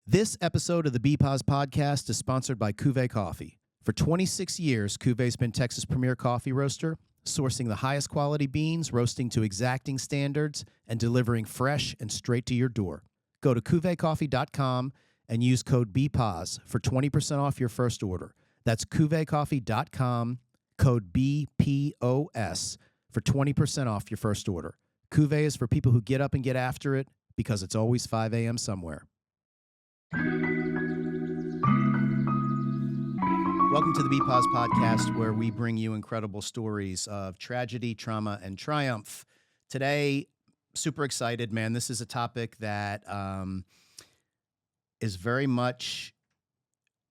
This episode of the BPOS podcast is sponsored by Cuvée Coffee. For 26 years, Cuvée's been Texas' premier coffee roaster, sourcing the highest quality beans, roasting to exacting standards, and delivering fresh and straight to your door. Go to CuvéeCoffee.com and use code BPOS for 20% off your first order. That's CuvéeCoffee.com, code BPOS for 20% off your first order. Cuvée is for people who get up and get after it because it's always 5 a.m. somewhere. Welcome to the BPOS podcast, where we bring you incredible stories of tragedy, trauma, and triumph. Today, super excited, man. This is a topic that is very much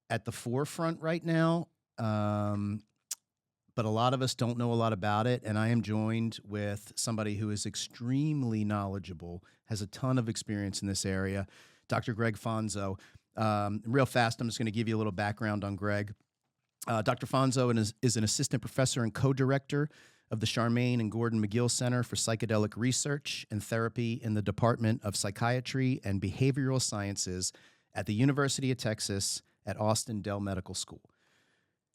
at the forefront right now, but a lot of us don't know a lot about it, and I am joined with somebody who is extremely knowledgeable, has a ton of experience in this area, Dr. Greg Fonzo. Real fast, I'm just going to give you a little background on Greg. Dr. Fonzo is an assistant professor and co-director of the Charmaine and Gordon McGill Center for Psychedelic Research and Therapy in the Department of Psychiatry and Behavioral Sciences at the University of Texas at Austin Dell Medical School.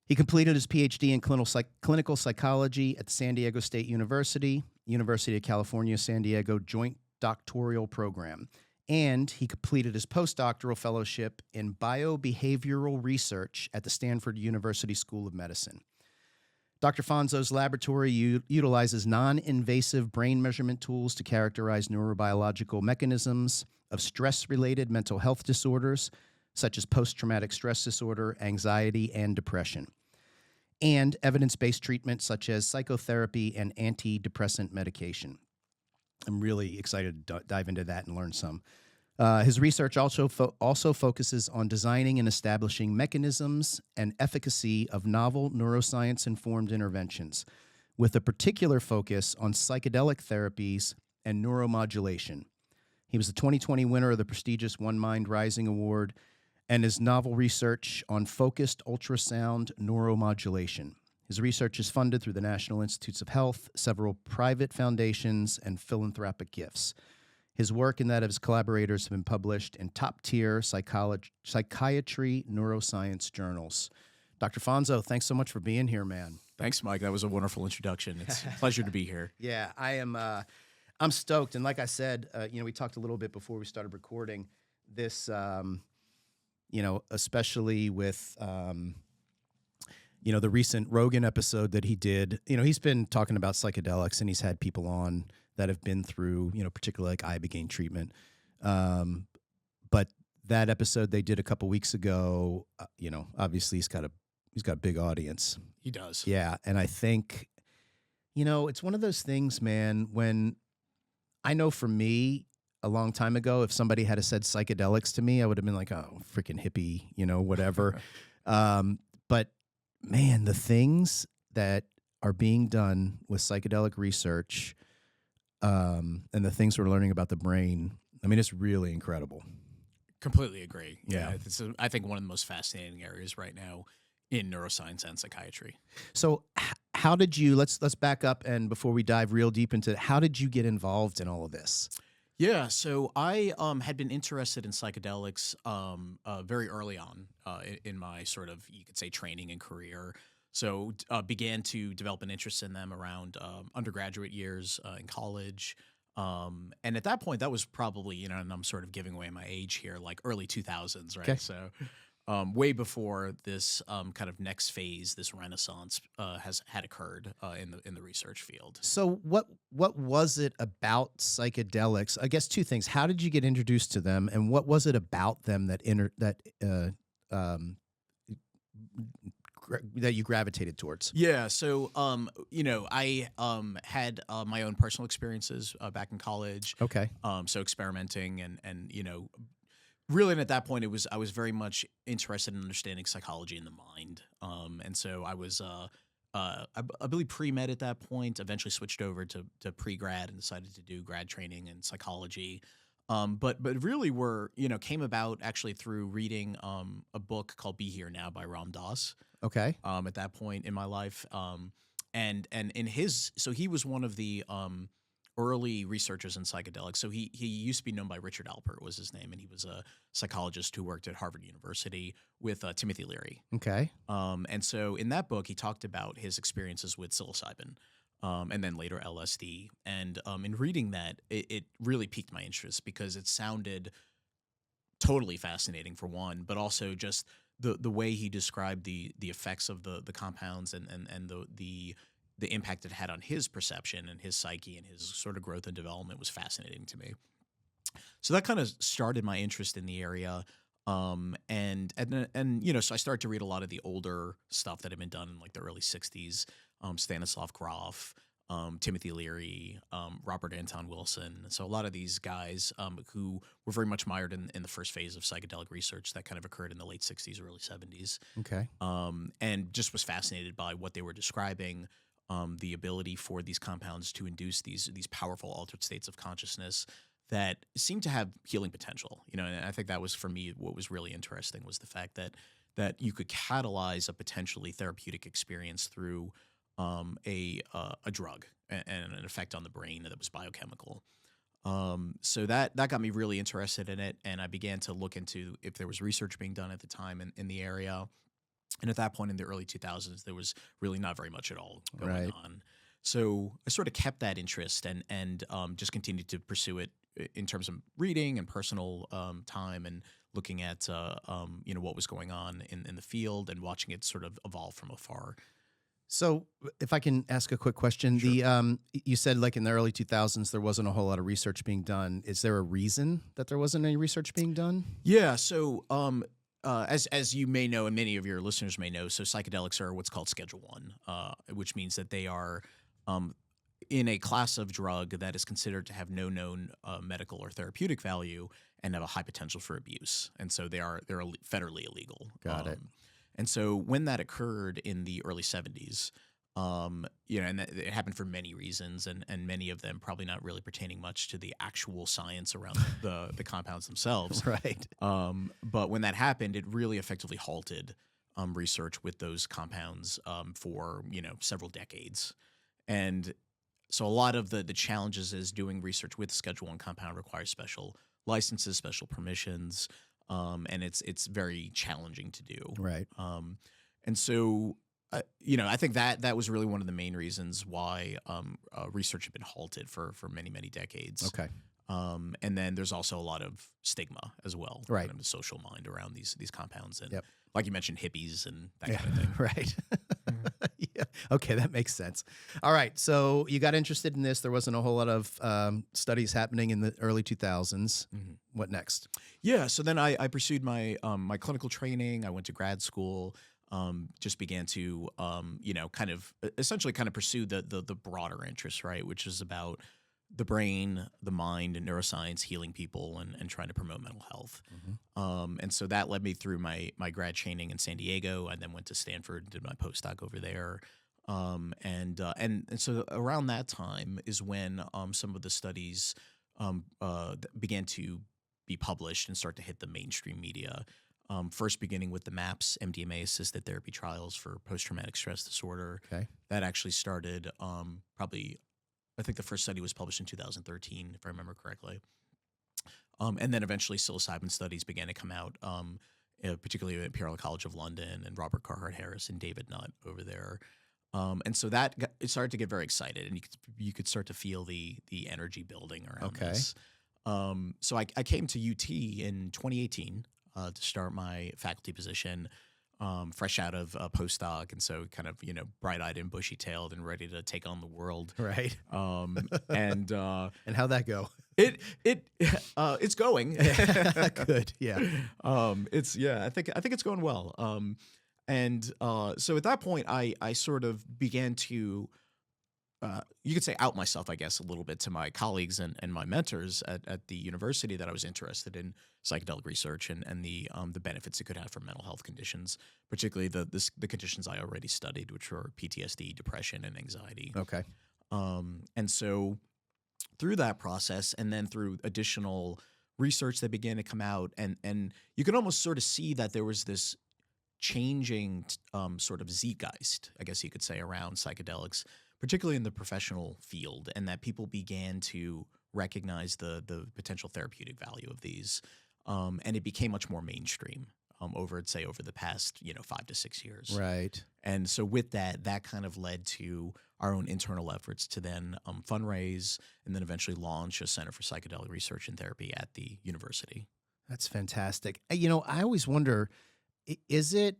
He completed his Ph.D. in clinical psychology at San Diego State University, University of California, San Diego Joint Doctoral Program. And he completed his postdoctoral fellowship in biobehavioral research at the Stanford University School of Medicine. Dr. Fonzo's laboratory utilizes non-invasive brain measurement tools to characterize neurobiological mechanisms of stress-related mental health disorders, such as post-traumatic stress disorder, anxiety, and depression, and evidence-based treatment such as psychotherapy and antidepressant medication. I'm really excited to dive into that and learn some. His research also focuses on designing and establishing mechanisms and efficacy of novel neuroscience-informed interventions, with a particular focus on psychedelic therapies and neuromodulation. He was the 2020 winner of the prestigious One Mind Rising Award, and his novel research on focused ultrasound neuromodulation. His research is funded through the National Institutes of Health, several private foundations, and philanthropic gifts. His work and that of his collaborators have been published in top-tier psychiatry neuroscience journals. Dr. Fonzo, thanks so much for being here, man. Thanks, Mike. That was a wonderful introduction. It's a pleasure to be here. Yeah, I am. I'm stoked, and like I said, we talked a little bit before we started recording. This, especially with the recent Rogan episode that he did, he's been talking about psychedelics, and he's had people on that have been through, particularly like Ibogaine treatment. But that episode they did a couple weeks ago, obviously he's got a big audience. He does. Yeah. And I think, it's one of those things, man, when I know for me a long time ago, if somebody had said psychedelics to me, I would have been like, oh, freaking hippie, whatever. But man, the things that are being done with psychedelic research, and the things we're learning about the brain, I mean, it's really incredible. Completely agree. Yeah. It's I think one of the most fascinating areas right now in neuroscience and psychiatry. So how did you, let's back up, and before we dive real deep into it, how did you get involved in all of this? Yeah, so I had been interested in psychedelics very early on in my sort of, you could say, training and career. So began to develop an interest in them around undergraduate years in college. And at that point, that was probably, and I'm sort of giving away my age here, like early 2000s, right? Okay. So way before this kind of next phase, this renaissance had occurred in the research field. So what was it about psychedelics? I guess two things. How did you get introduced to them, and what was it about them that you gravitated towards? Yeah, so I had my own personal experiences back in college. Okay. So experimenting and really, and at that point, I was very much interested in understanding psychology in the mind. And so I was I believe pre-med at that point. Eventually switched over to pre-grad and decided to do grad training in psychology. But really came about actually through reading a book called Be Here Now by Ram Dass. Okay. At that point in my life, and in his, so he was one of the early researchers in psychedelics. So he used to be known by Richard Alpert was his name, and he was a psychologist who worked at Harvard University with Timothy Leary. Okay. And so in that book, he talked about his experiences with psilocybin, and then later LSD. And in reading that, it really piqued my interest because it sounded totally fascinating for one, but also just the way he described the effects of the compounds and the impact it had on his perception and his psyche and his sort of growth and development was fascinating to me. So that kind of started my interest in the area. And so I started to read a lot of the older stuff that had been done in like the early 60s, Stanislav Grof, Timothy Leary, Robert Anton Wilson. So a lot of these guys who were very much mired in the first phase of psychedelic research that kind of occurred in the late 60s, early 70s. Okay. And just was fascinated by what they were describing, the ability for these compounds to induce these powerful altered states of consciousness that seemed to have healing potential. And I think that was, for me, what was really interesting was the fact that you could catalyze a potentially therapeutic experience through a drug and an effect on the brain that was biochemical. So that got me really interested in it, and I began to look into if there was research being done at the time in the area. And at that point in the early 2000s, there was really not very much at all going on. So I sort of kept that interest and just continued to pursue it in terms of reading and personal time and looking at what was going on in the field and watching it sort of evolve from afar. So if I can ask a quick question, Sure. You said like in the early 2000s, there wasn't a whole lot of research being done. Is there a reason that there wasn't any research being done? Yeah. So as you may know, and many of your listeners may know, so psychedelics are what's called Schedule 1, which means that they are in a class of drug that is considered to have no known medical or therapeutic value and have a high potential for abuse. And so they're federally illegal. Got it. And so when that occurred in the early 70s, and it happened for many reasons, and many of them probably not really pertaining much to the actual science around the compounds themselves. Right. But when that happened, it really effectively halted research with those compounds for several decades. And so a lot of the challenges is doing research with Schedule 1 compound requires special licenses, special permissions, and it's very challenging to do. Right. And so, I think that was really one of the main reasons why research had been halted for many, many decades. Okay. And then there's also a lot of stigma as well, Right. kind of the social mind around these compounds, and Yep. like you mentioned, hippies and that kind of thing. Right. Yeah. Okay, that makes sense. All right. So you got interested in this. There wasn't a whole lot of studies happening in the early 2000s. Mhm. What next? Yeah. So then I pursued my my clinical training. I went to grad school. Just began to kind of essentially kind of pursue the broader interests, right, which is about the brain, the mind, and neuroscience, healing people, and trying to promote mental health. Mm-hmm. And so that led me through my grad training in San Diego. I then went to Stanford, did my postdoc over there. And so around that time is when some of the studies began to be published and start to hit the mainstream media. First beginning with the MAPS, MDMA-assisted therapy trials for post-traumatic stress disorder. Okay. That actually started probably, I think the first study was published in 2013, if I remember correctly. And then eventually psilocybin studies began to come out, particularly at Imperial College of London and Robert Carhart Harris and David Nutt over there. And so it started to get very excited, and you could start to feel the energy building around this. So I came to UT in 2018 to start my faculty position, fresh out of a postdoc, and so kind of bright-eyed and bushy-tailed and ready to take on the world. Right. And how'd that go? It's going Good. Yeah. I think it's going well. So at that point, I sort of began to, you could say, out myself, I guess, a little bit to my colleagues and my mentors at the university that I was interested in psychedelic research and the benefits it could have for mental health conditions, particularly the conditions I already studied, which were PTSD, depression, and anxiety. Okay. And so through that process, and then through additional research that began to come out, and you can almost sort of see that there was this changing sort of zeitgeist, I guess you could say, around psychedelics, particularly in the professional field, and that people began to recognize the potential therapeutic value of these, and it became much more mainstream over the past 5 to 6 years. Right. And so with that kind of led to our own internal efforts to then fundraise and then eventually launch a Center for Psychedelic Research and Therapy at the university. That's fantastic. I always wonder, is it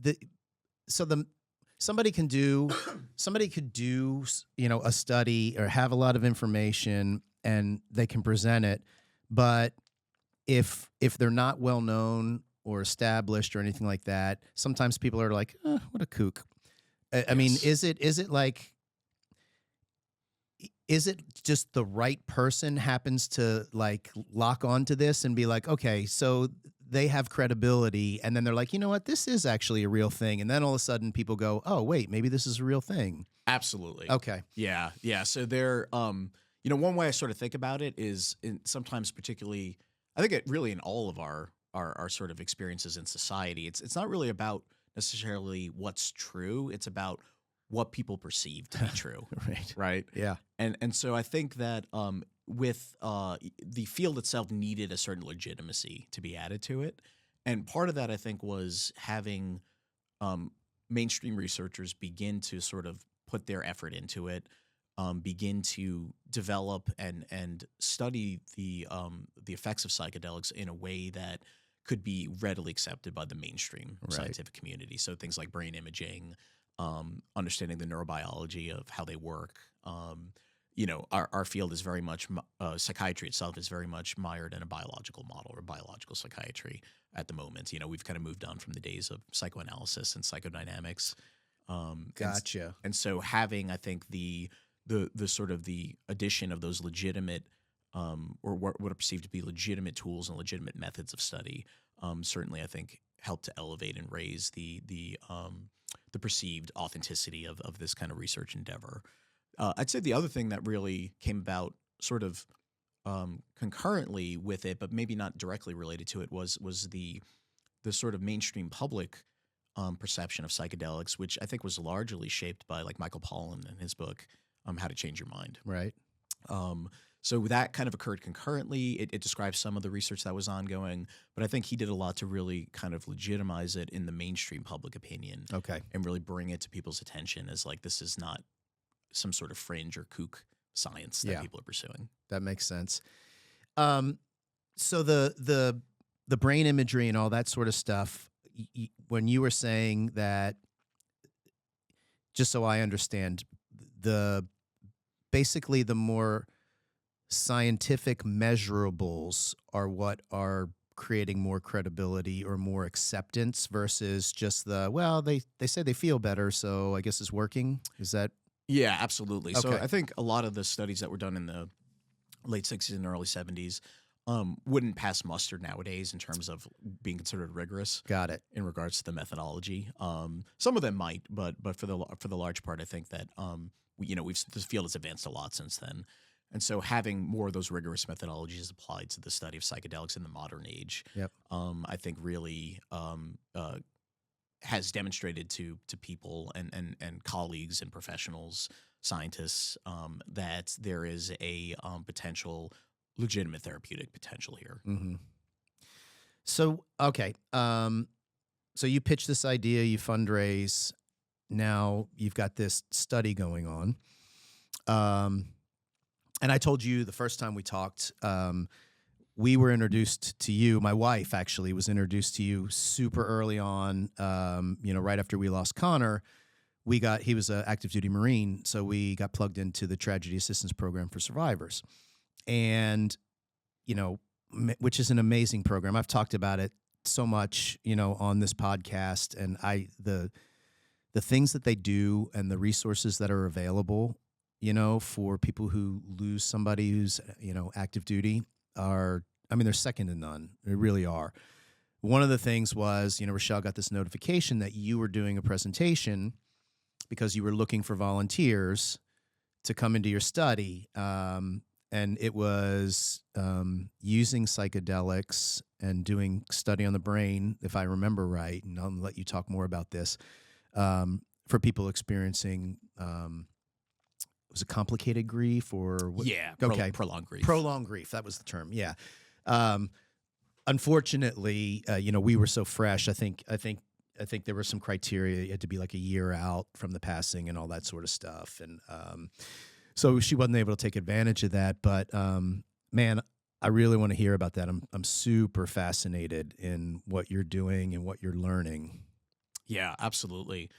the so the somebody could do a study or have a lot of information and they can present it, but if they're not well known or established or anything like that, sometimes people are like, what a kook. I mean, is it just the right person happens to like lock onto this and be like, okay, so they have credibility, and then they're like, you know what, this is actually a real thing, and then all of a sudden people go, oh wait, maybe this is a real thing. Absolutely. Okay. Yeah. So there, one way I sort of think about it is sometimes particularly, I think it really in all of our sort of experiences in society, it's not really about necessarily what's true. It's about what people perceive to be true. Right. Yeah. And so I think that with the field itself needed a certain legitimacy to be added to it. And part of that, I think, was having mainstream researchers begin to sort of put their effort into it, begin to develop and study the effects of psychedelics in a way that could be readily accepted by the mainstream scientific community. So things like brain imaging, understanding the neurobiology of how they work. Our field is very much psychiatry itself is very much mired in a biological model or biological psychiatry at the moment. We've kind of moved on from the days of psychoanalysis and psychodynamics. Gotcha. And so having, I think, the sort of the addition of those legitimate or what are perceived to be legitimate tools and legitimate methods of study certainly, I think, helped to elevate and raise the perceived authenticity of this kind of research endeavor. I'd say the other thing that really came about sort of concurrently with it, but maybe not directly related to it, was the sort of mainstream public perception of psychedelics, which I think was largely shaped by like Michael Pollan and his book, How to Change Your Mind. Right. So that kind of occurred concurrently. It describes some of the research that was ongoing, but I think he did a lot to really kind of legitimize it in the mainstream public opinion. Okay. And really bring it to people's attention as like, this is not some sort of fringe or kook science that people are pursuing. That makes sense. So the brain imagery and all that sort of stuff, when you were saying that, just so I understand, basically the more scientific measurables are what are creating more credibility or more acceptance versus just they say they feel better, so I guess it's working. Is that? Yeah, absolutely. Okay. So I think a lot of the studies that were done in the late 60s and early 70s wouldn't pass muster nowadays in terms of being considered rigorous. Got it. In regards to the methodology. Some of them might, but for the large part, I think that this field has advanced a lot since then. And so having more of those rigorous methodologies applied to the study of psychedelics in the modern age, I think really has demonstrated to people and colleagues and professionals, scientists, that there is a potential legitimate therapeutic potential here. Mm-hmm. So, okay. So you pitch this idea, you fundraise. Now you've got this study going on. And I told you the first time we talked, we were introduced to you. My wife actually was introduced to you super early on, right after we lost Connor. He was an active duty Marine, so we got plugged into the Tragedy Assistance Program for Survivors. And, which is an amazing program. I've talked about it so much, on this podcast, and the things that they do and the resources that are available, for people who lose somebody who's, active duty they're second to none. They really are. One of the things was, Rochelle got this notification that you were doing a presentation because you were looking for volunteers to come into your study. And it was using psychedelics and doing study on the brain, if I remember right, and I'll let you talk more about this, for people experiencing was it complicated grief or what? Yeah, Okay, prolonged grief. Prolonged grief. That was the term. Yeah. Unfortunately, we were so fresh. I think there were some criteria. You had to be like a year out from the passing and all that sort of stuff. And so she wasn't able to take advantage of that. But man, I really want to hear about that. I'm super fascinated in what you're doing and what you're learning. Yeah, absolutely.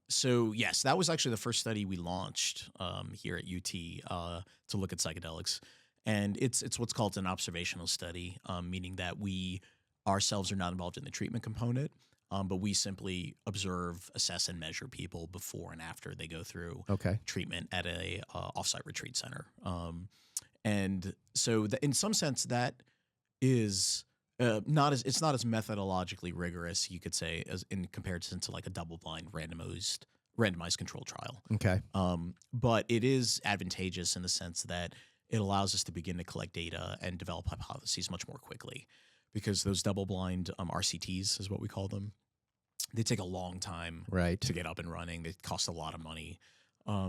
So yes, that was actually the first study we launched here at UT to look at psychedelics, and it's what's called an observational study, meaning that we ourselves are not involved in the treatment component, but we simply observe, assess, and measure people before and after they go through treatment at a offsite retreat center. And so, in some sense, that is. It's not as methodologically rigorous, you could say, as in comparison to like a double-blind randomized control trial. Okay. But it is advantageous in the sense that it allows us to begin to collect data and develop hypotheses much more quickly, because those double-blind RCTs is what we call them. They take a long time to get up and running. They cost a lot of money.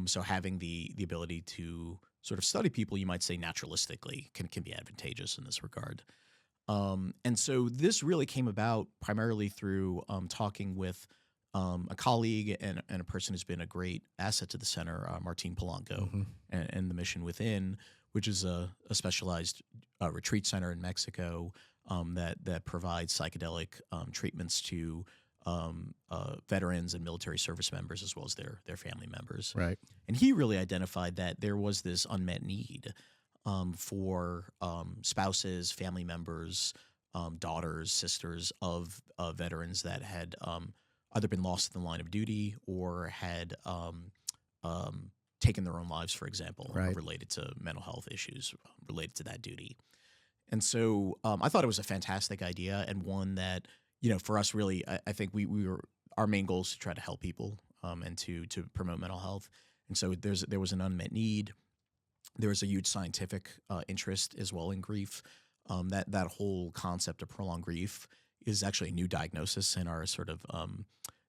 So having the ability to sort of study people, you might say naturalistically, can be advantageous in this regard. And so this really came about primarily through talking with a colleague and a person who's been a great asset to the center, Martin Polanco, and the Mission Within, which is a specialized retreat center in Mexico that provides psychedelic treatments to veterans and military service members as well as their family members. Right. And he really identified that there was this unmet need for spouses, family members, daughters, sisters of veterans that had either been lost in the line of duty or had taken their own lives, for example, related to mental health issues related to that duty. And so I thought it was a fantastic idea, and one that, for us really, I think our main goal is to try to help people and to promote mental health. And so there was an unmet need. There was a huge scientific interest as well in grief. That whole concept of prolonged grief is actually a new diagnosis in our sort of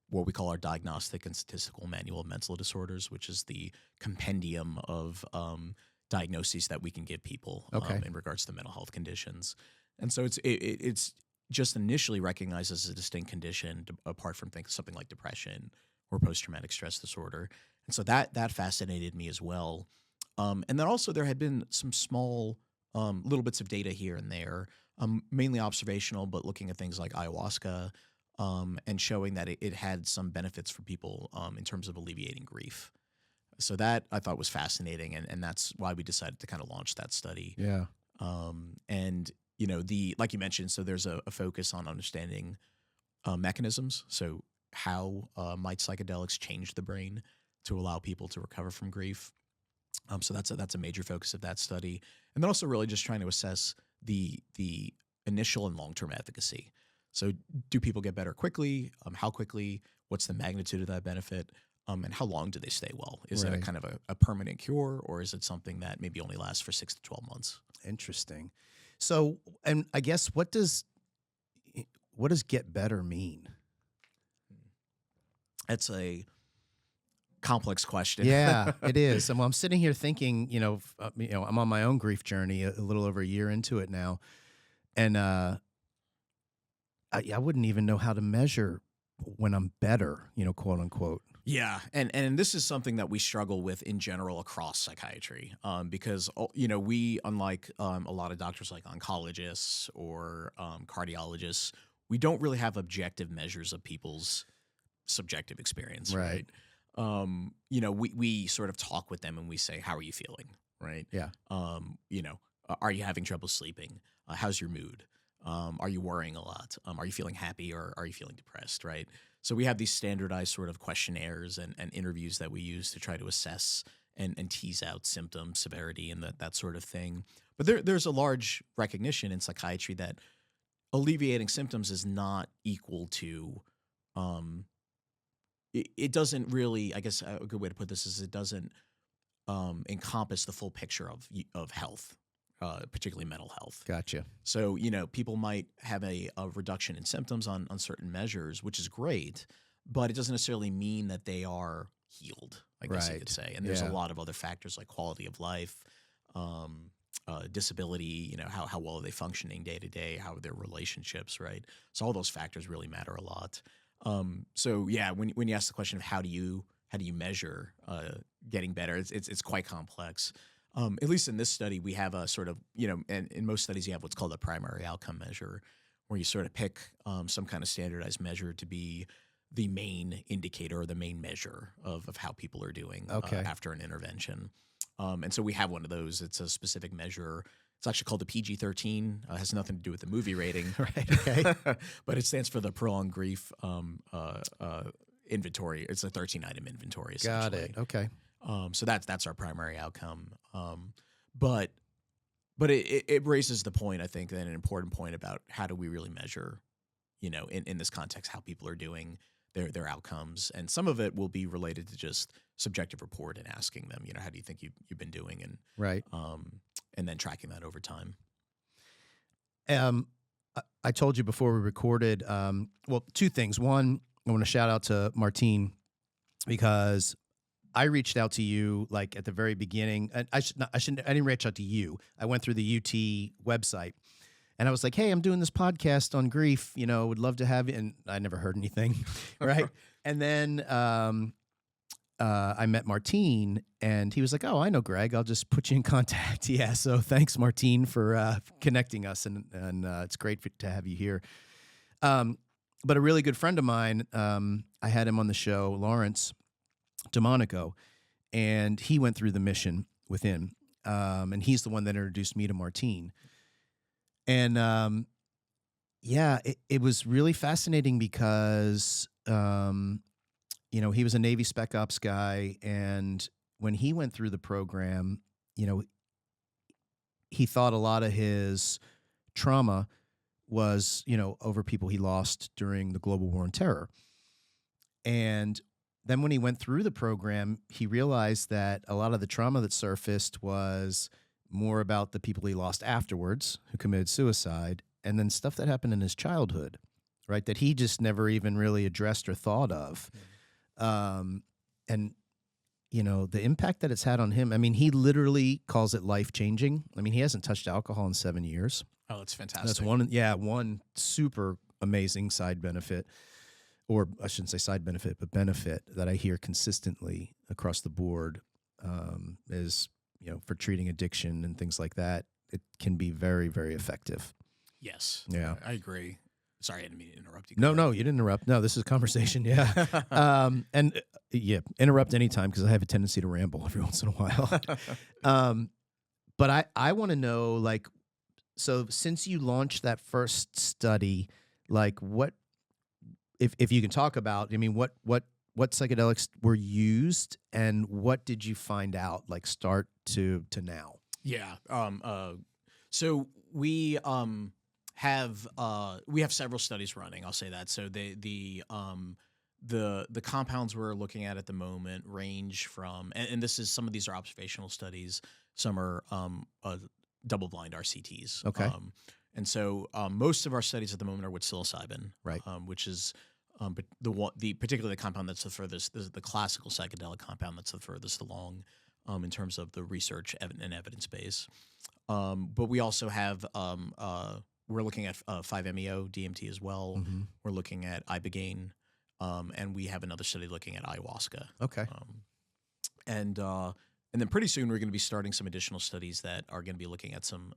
what we call our Diagnostic and Statistical Manual of Mental Disorders, which is the compendium of diagnoses that we can give people in regards to mental health conditions. And so it's just initially recognized as a distinct condition apart from something like depression or post-traumatic stress disorder. And so that fascinated me as well. And then also there had been some small little bits of data here and there, mainly observational, but looking at things like ayahuasca and showing that it had some benefits for people in terms of alleviating grief. So that I thought was fascinating, and that's why we decided to kind of launch that study. Yeah. And, like you mentioned, so there's a focus on understanding mechanisms. So how might psychedelics change the brain to allow people to recover from grief? So that's a major focus of that study. And then also really just trying to assess the initial and long-term efficacy. So do people get better quickly? How quickly? What's the magnitude of that benefit? And how long do they stay well? Is it a kind of a permanent cure, or is it something that maybe only lasts for 6 to 12 months? Interesting. So, and I guess what does get better mean? That's a complex question. Yeah, it is. And I'm sitting here thinking, I'm on my own grief journey a little over a year into it now. And I wouldn't even know how to measure when I'm better, quote unquote. Yeah. And this is something that we struggle with in general across psychiatry because, we, unlike a lot of doctors like oncologists or cardiologists, we don't really have objective measures of people's subjective experience. Right. We sort of talk with them and we say, how are you feeling? Right. Yeah. Are you having trouble sleeping? How's your mood? Are you worrying a lot? Are you feeling happy or are you feeling depressed? Right. So we have these standardized sort of questionnaires and interviews that we use to try to assess and tease out symptom severity and that sort of thing. But there's a large recognition in psychiatry that alleviating symptoms is not equal to it doesn't really, I guess a good way to put this is it doesn't encompass the full picture of health, particularly mental health. Gotcha. So, people might have a reduction in symptoms on certain measures, which is great, but it doesn't necessarily mean that they are healed, I guess you could say. And there's a lot of other factors like quality of life, disability, you know, how well are they functioning day to day, how are their relationships, right? So all those factors really matter a lot. So yeah, when you ask the question of how do you measure getting better, it's quite complex. At least in this study, we have a sort of, you know, and in most studies you have what's called a primary outcome measure, where you sort of pick some kind of standardized measure to be the main indicator or the main measure of how people are doing after an intervention. And so we have one of those. It's a specific measure. It's actually called the PG-13. It has nothing to do with the movie rating. Right. Okay. But it stands for the prolonged grief inventory. It's a 13-item inventory, essentially. Got it. Okay. So that's our primary outcome. But it raises the point, I think, and an important point about how do we really measure, you know, in this context, how people are doing, their outcomes. And some of it will be related to just subjective report and asking them, you know, how do you think you've been doing? And right. And then tracking that over time. I told you before we recorded, well, two things. One, I want to shout out to Martine because I reached out to you like at the very beginning. I didn't reach out to you. I went through the UT website and I was like, hey, I'm doing this podcast on grief, you know, would love to have you. And I never heard anything. Right. And then, I met Martine and he was like, oh, I know Greg. I'll just put you in contact. Yeah. So thanks, Martine, for connecting us. And it's great to have you here. But a really good friend of mine, I had him on the show, Lawrence DeMonico, and he went through the mission within. And he's the one that introduced me to Martine. And yeah, it was really fascinating because you know, he was a Navy Spec Ops guy, and when he went through the program, you know, he thought a lot of his trauma was, you know, over people he lost during the global war on terror. And then when he went through the program, he realized that a lot of the trauma that surfaced was more about the people he lost afterwards who committed suicide, and then stuff that happened in his childhood, right, that he just never even really addressed or thought of. And, you know, the impact that it's had on him, I mean, he literally calls it life-changing. I mean, he hasn't touched alcohol in 7 years. Oh, that's fantastic. That's one super amazing side benefit, or I shouldn't say side benefit, but benefit that I hear consistently across the board is, you know, for treating addiction and things like that. It can be very, very effective. Yes. Yeah. I agree. Sorry, I didn't mean to interrupt you. No, you didn't interrupt. No, this is a conversation. Yeah. Yeah, interrupt anytime because I have a tendency to ramble every once in a while. But I want to know, like, so since you launched that first study, like what, if you can talk about, I mean, what psychedelics were used and what did you find out, like start to now? Yeah. So we have several studies running. I'll say that. So the compounds we're looking at the moment range from, and this is, some of these are observational studies, some are double-blind RCTs. Okay. And so most of our studies at the moment are with psilocybin, right? Which is but particularly the compound that's the furthest, the classical psychedelic compound that's the furthest along in terms of the research and evidence base. But we also have we're looking at 5-MeO DMT as well. Mm-hmm. We're looking at Ibogaine, and we have another study looking at ayahuasca. Okay. And then pretty soon we're going to be starting some additional studies that are going to be looking at some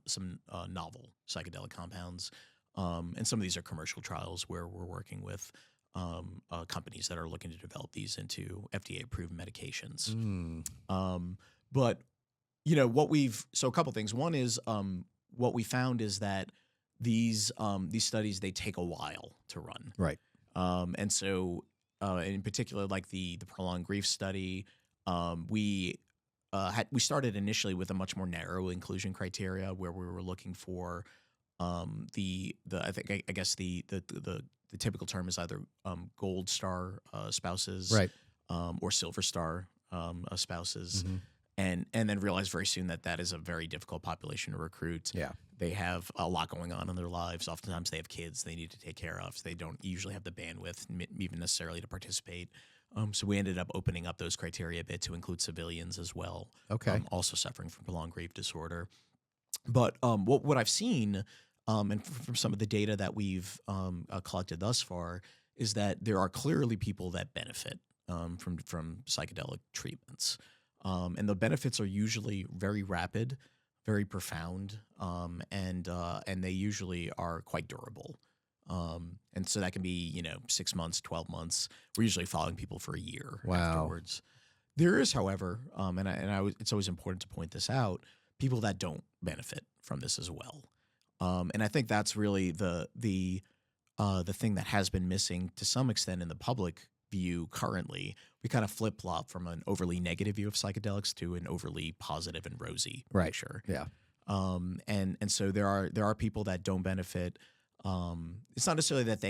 novel psychedelic compounds. And some of these are commercial trials where we're working with companies that are looking to develop these into FDA-approved medications. But, you know, so a couple things. One is what we found is that these studies, they take a while to run. Right. And so in particular, like the prolonged grief study, we started initially with a much more narrow inclusion criteria where we were looking for I guess the typical term is either gold star spouses, right, or silver star spouses. Mm-hmm. And then realized very soon that is a very difficult population to recruit. Yeah. they have a lot going on in their lives. Oftentimes they have kids they need to take care of. So they don't usually have the bandwidth even necessarily to participate. So we ended up opening up those criteria a bit to include civilians as well. Okay. Also suffering from prolonged grief disorder. But what I've seen, and from some of the data that we've collected thus far, is that there are clearly people that benefit from psychedelic treatments. And the benefits are usually very rapid, very profound, and they usually are quite durable. And so that can be, 6 months, 12 months. We're usually following people for a year afterwards. There is, however, it's always important to point this out, people that don't benefit from this as well. And I think that's really the thing that has been missing to some extent in the public view currently. We kind of flip-flop from an overly negative view of psychedelics to an overly positive and rosy picture. Yeah. And so there are people that don't benefit. It's not necessarily that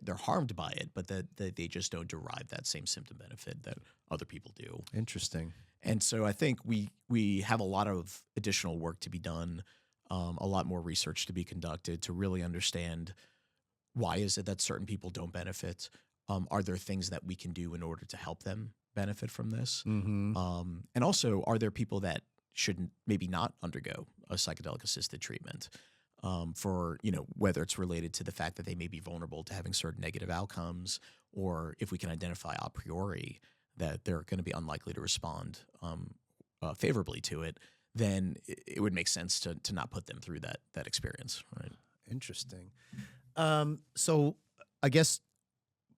they're harmed by it, but that they just don't derive that same symptom benefit that other people do. Interesting. And so I think we have a lot of additional work to be done, a lot more research to be conducted to really understand why is it that certain people don't benefit. Are there things that we can do in order to help them benefit from this? Mm-hmm. And also, are there people that should maybe not undergo a psychedelic assisted treatment for, whether it's related to the fact that they may be vulnerable to having certain negative outcomes, or if we can identify a priori that they're going to be unlikely to respond favorably to it, then it would make sense to not put them through that experience. Right. Interesting. So I guess,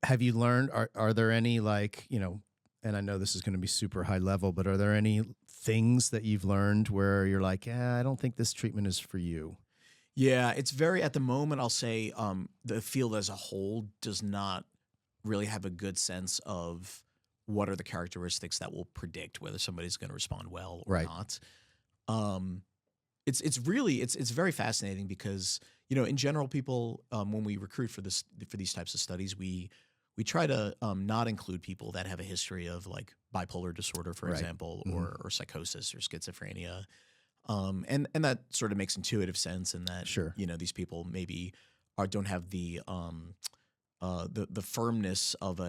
have you learned, are there any and I know this is going to be super high level, but are there any things that you've learned where you're like, I don't think this treatment is for you? Yeah, it's very, at the moment, I'll say the field as a whole does not really have a good sense of what are the characteristics that will predict whether somebody's going to respond well or not. It's very fascinating because, in general, people, when we recruit for these types of studies, we try to not include people that have a history of like bipolar disorder, for example, or psychosis or schizophrenia. And that sort of makes intuitive sense in that, these people maybe don't have the firmness of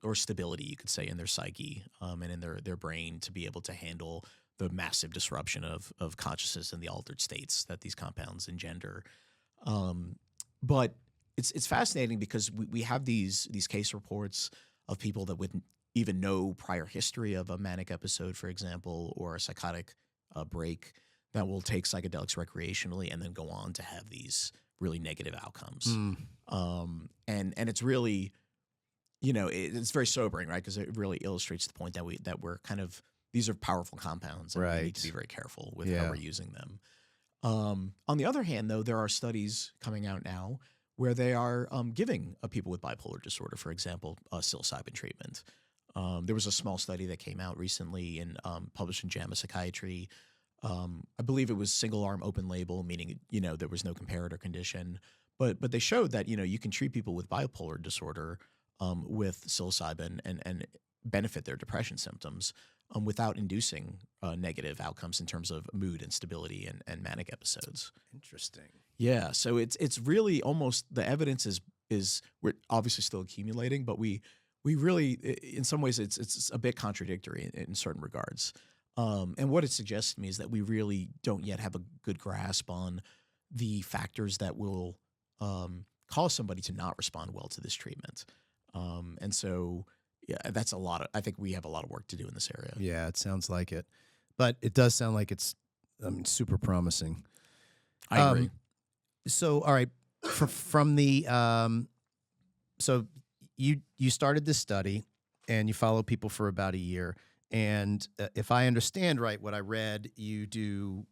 or stability, you could say, in their psyche and in their brain to be able to handle the massive disruption of consciousness and the altered states that these compounds engender. But it's fascinating because we have these case reports of people that with even no prior history of a manic episode, for example, or a psychotic break, that will take psychedelics recreationally and then go on to have these really negative outcomes. And it's really, it's very sobering, right? Because it really illustrates the point that we're kind of, these are powerful compounds and we need to be very careful with how we're using them. On the other hand, though, there are studies coming out now where they are giving people with bipolar disorder, for example, psilocybin treatment. There was a small study that came out recently and published in JAMA Psychiatry. I believe it was single arm open label, meaning, there was no comparator condition, but they showed that, you can treat people with bipolar disorder with psilocybin and benefit their depression symptoms without inducing negative outcomes in terms of mood instability and manic episodes. Interesting. Yeah. So it's really almost, the evidence is we're obviously still accumulating, but we really, in some ways, it's a bit contradictory in certain regards. And what it suggests to me is that we really don't yet have a good grasp on the factors that will cause somebody to not respond well to this treatment. And so, that's I think we have a lot of work to do in this area. Yeah, it sounds like it. But it does sound like it's super promising. I agree. So, all right, from the so you started this study and you follow people for about a year. And if I understand right, what I read, you do,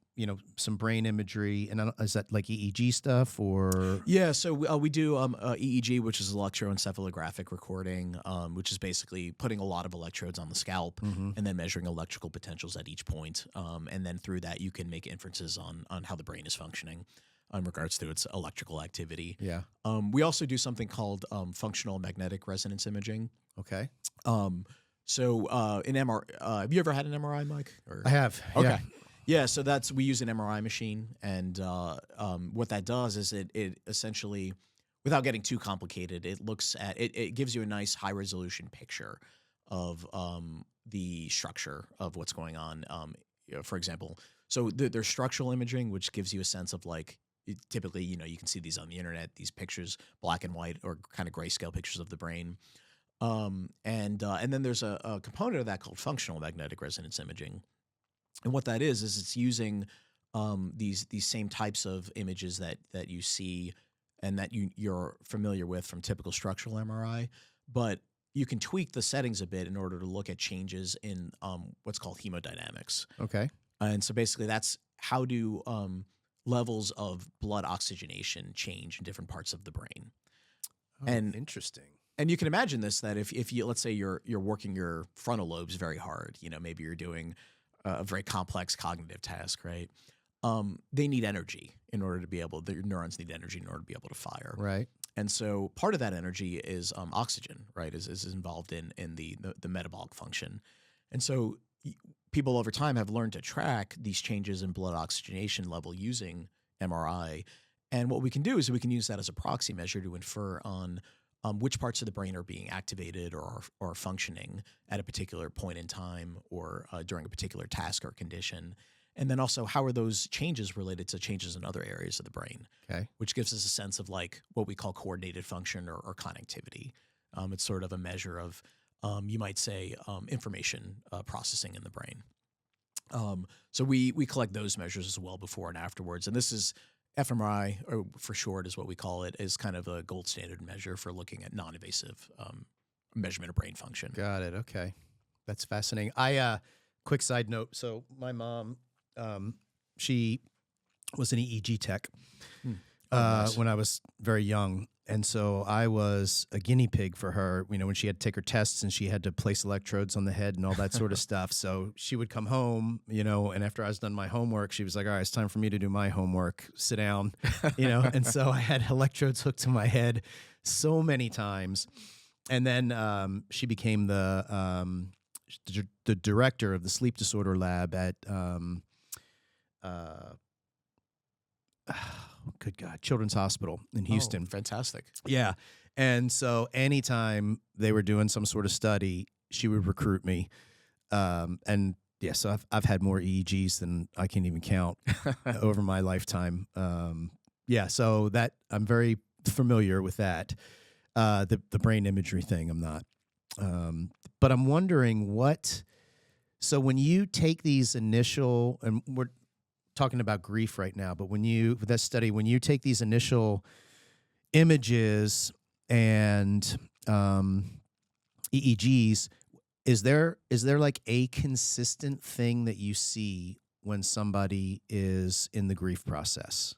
some brain imagery, and is that like EEG stuff or? Yeah, so we do EEG, which is electroencephalographic recording, which is basically putting a lot of electrodes on the scalp and then measuring electrical potentials at each point. And then through that, you can make inferences on how the brain is functioning in regards to its electrical activity. Yeah. We also do something called functional magnetic resonance imaging. Okay. So in MRI, have you ever had an MRI, Mike? Or? I have. Okay. Yeah, so we use an MRI machine, and what that does is it essentially, without getting too complicated, it looks at it gives you a nice high resolution picture of the structure of what's going on. For example, so there's structural imaging, which gives you a sense of like typically, you can see these on the internet, these pictures, black and white or kind of grayscale pictures of the brain. And then there's a component of that called functional magnetic resonance imaging. And what that is it's using these same types of images that you see and that you're familiar with from typical structural MRI, but you can tweak the settings a bit in order to look at changes in what's called hemodynamics. Okay. And so basically that's how do levels of blood oxygenation change in different parts of the brain. Oh, and interesting. And you can imagine this, that if you, let's say you're working your frontal lobes very hard, maybe you're doing a very complex cognitive task, right? They need energy in order to be able, your neurons need energy in order to be able to fire. Right. And so part of that energy is oxygen, right? Is involved in the metabolic function. And so people over time have learned to track these changes in blood oxygenation level using MRI. And what we can do is we can use that as a proxy measure to infer on which parts of the brain are being activated or functioning at a particular point in time or during a particular task or condition. And then also, how are those changes related to changes in other areas of the brain? Okay. Which gives us a sense of like what we call coordinated function or connectivity. It's sort of a measure of, you might say, information processing in the brain. So we collect those measures as well before and afterwards. And this is fMRI, or for short is what we call it, is kind of a gold standard measure for looking at non-invasive measurement of brain function. Got it. Okay. That's fascinating. Quick side note. So my mom, she was an EEG tech Nice. when I was very young. And so I was a guinea pig for her, when she had to take her tests and she had to place electrodes on the head and all that sort of stuff. So she would come home, and after I was done my homework, she was like, all right, it's time for me to do my homework. Sit down, And so I had electrodes hooked to my head so many times. And then she became the director of the sleep disorder lab at good God, Children's Hospital in Houston. Oh, fantastic. Yeah. And so anytime they were doing some sort of study, she would recruit me. And yeah, so I've had more EEGs than I can even count over my lifetime. Yeah, so that I'm very familiar with that. The brain imagery thing, I'm not. But I'm wondering so when you take these initial, and we're talking about grief right now, but when you take these initial images and EEGs, is there like a consistent thing that you see when somebody is in the grief process?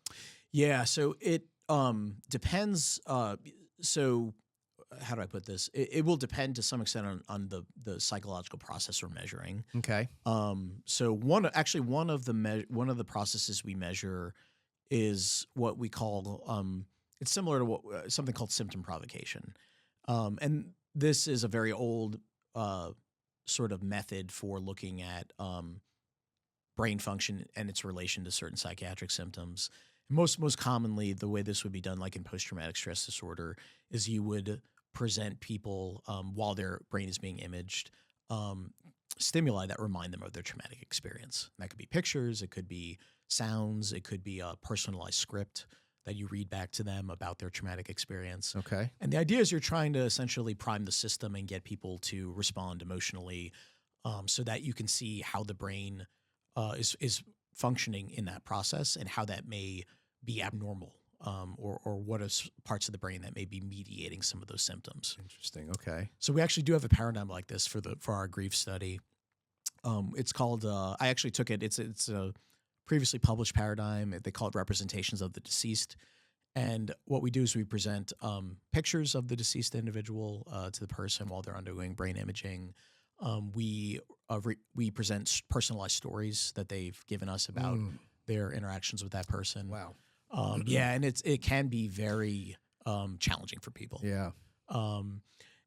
Yeah, so it depends. So how do I put this? It will depend to some extent on the psychological process we're measuring. Okay. So one of the processes we measure is what we call it's similar to something called symptom provocation, and this is a very old sort of method for looking at brain function and its relation to certain psychiatric symptoms. Most commonly, the way this would be done, like in post-traumatic stress disorder, is you would present people while their brain is being imaged stimuli that remind them of their traumatic experience. And that could be pictures, it could be sounds, it could be a personalized script that you read back to them about their traumatic experience. Okay. And the idea is you're trying to essentially prime the system and get people to respond emotionally so that you can see how the brain is functioning in that process and how that may be abnormal. Or what are parts of the brain that may be mediating some of those symptoms. Interesting. Okay. So we actually do have a paradigm like this for our grief study. It's called. I actually took it. It's a previously published paradigm. They call it representations of the deceased. And what we do is we present pictures of the deceased individual to the person while they're undergoing brain imaging. We present personalized stories that they've given us about their interactions with that person. Wow. Yeah, and it can be very challenging for people. Yeah.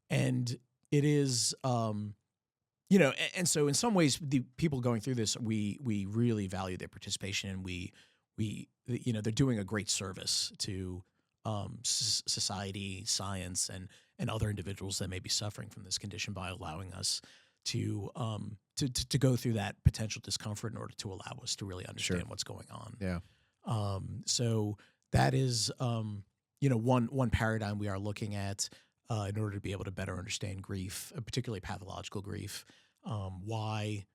And it is, and so in some ways, the people going through this, we really value their participation, and they're doing a great service to society, science, and other individuals that may be suffering from this condition by allowing us to go through that potential discomfort in order to allow us to really understand what's going on. Yeah. So that is, one paradigm we are looking at in order to be able to better understand grief, particularly pathological grief, why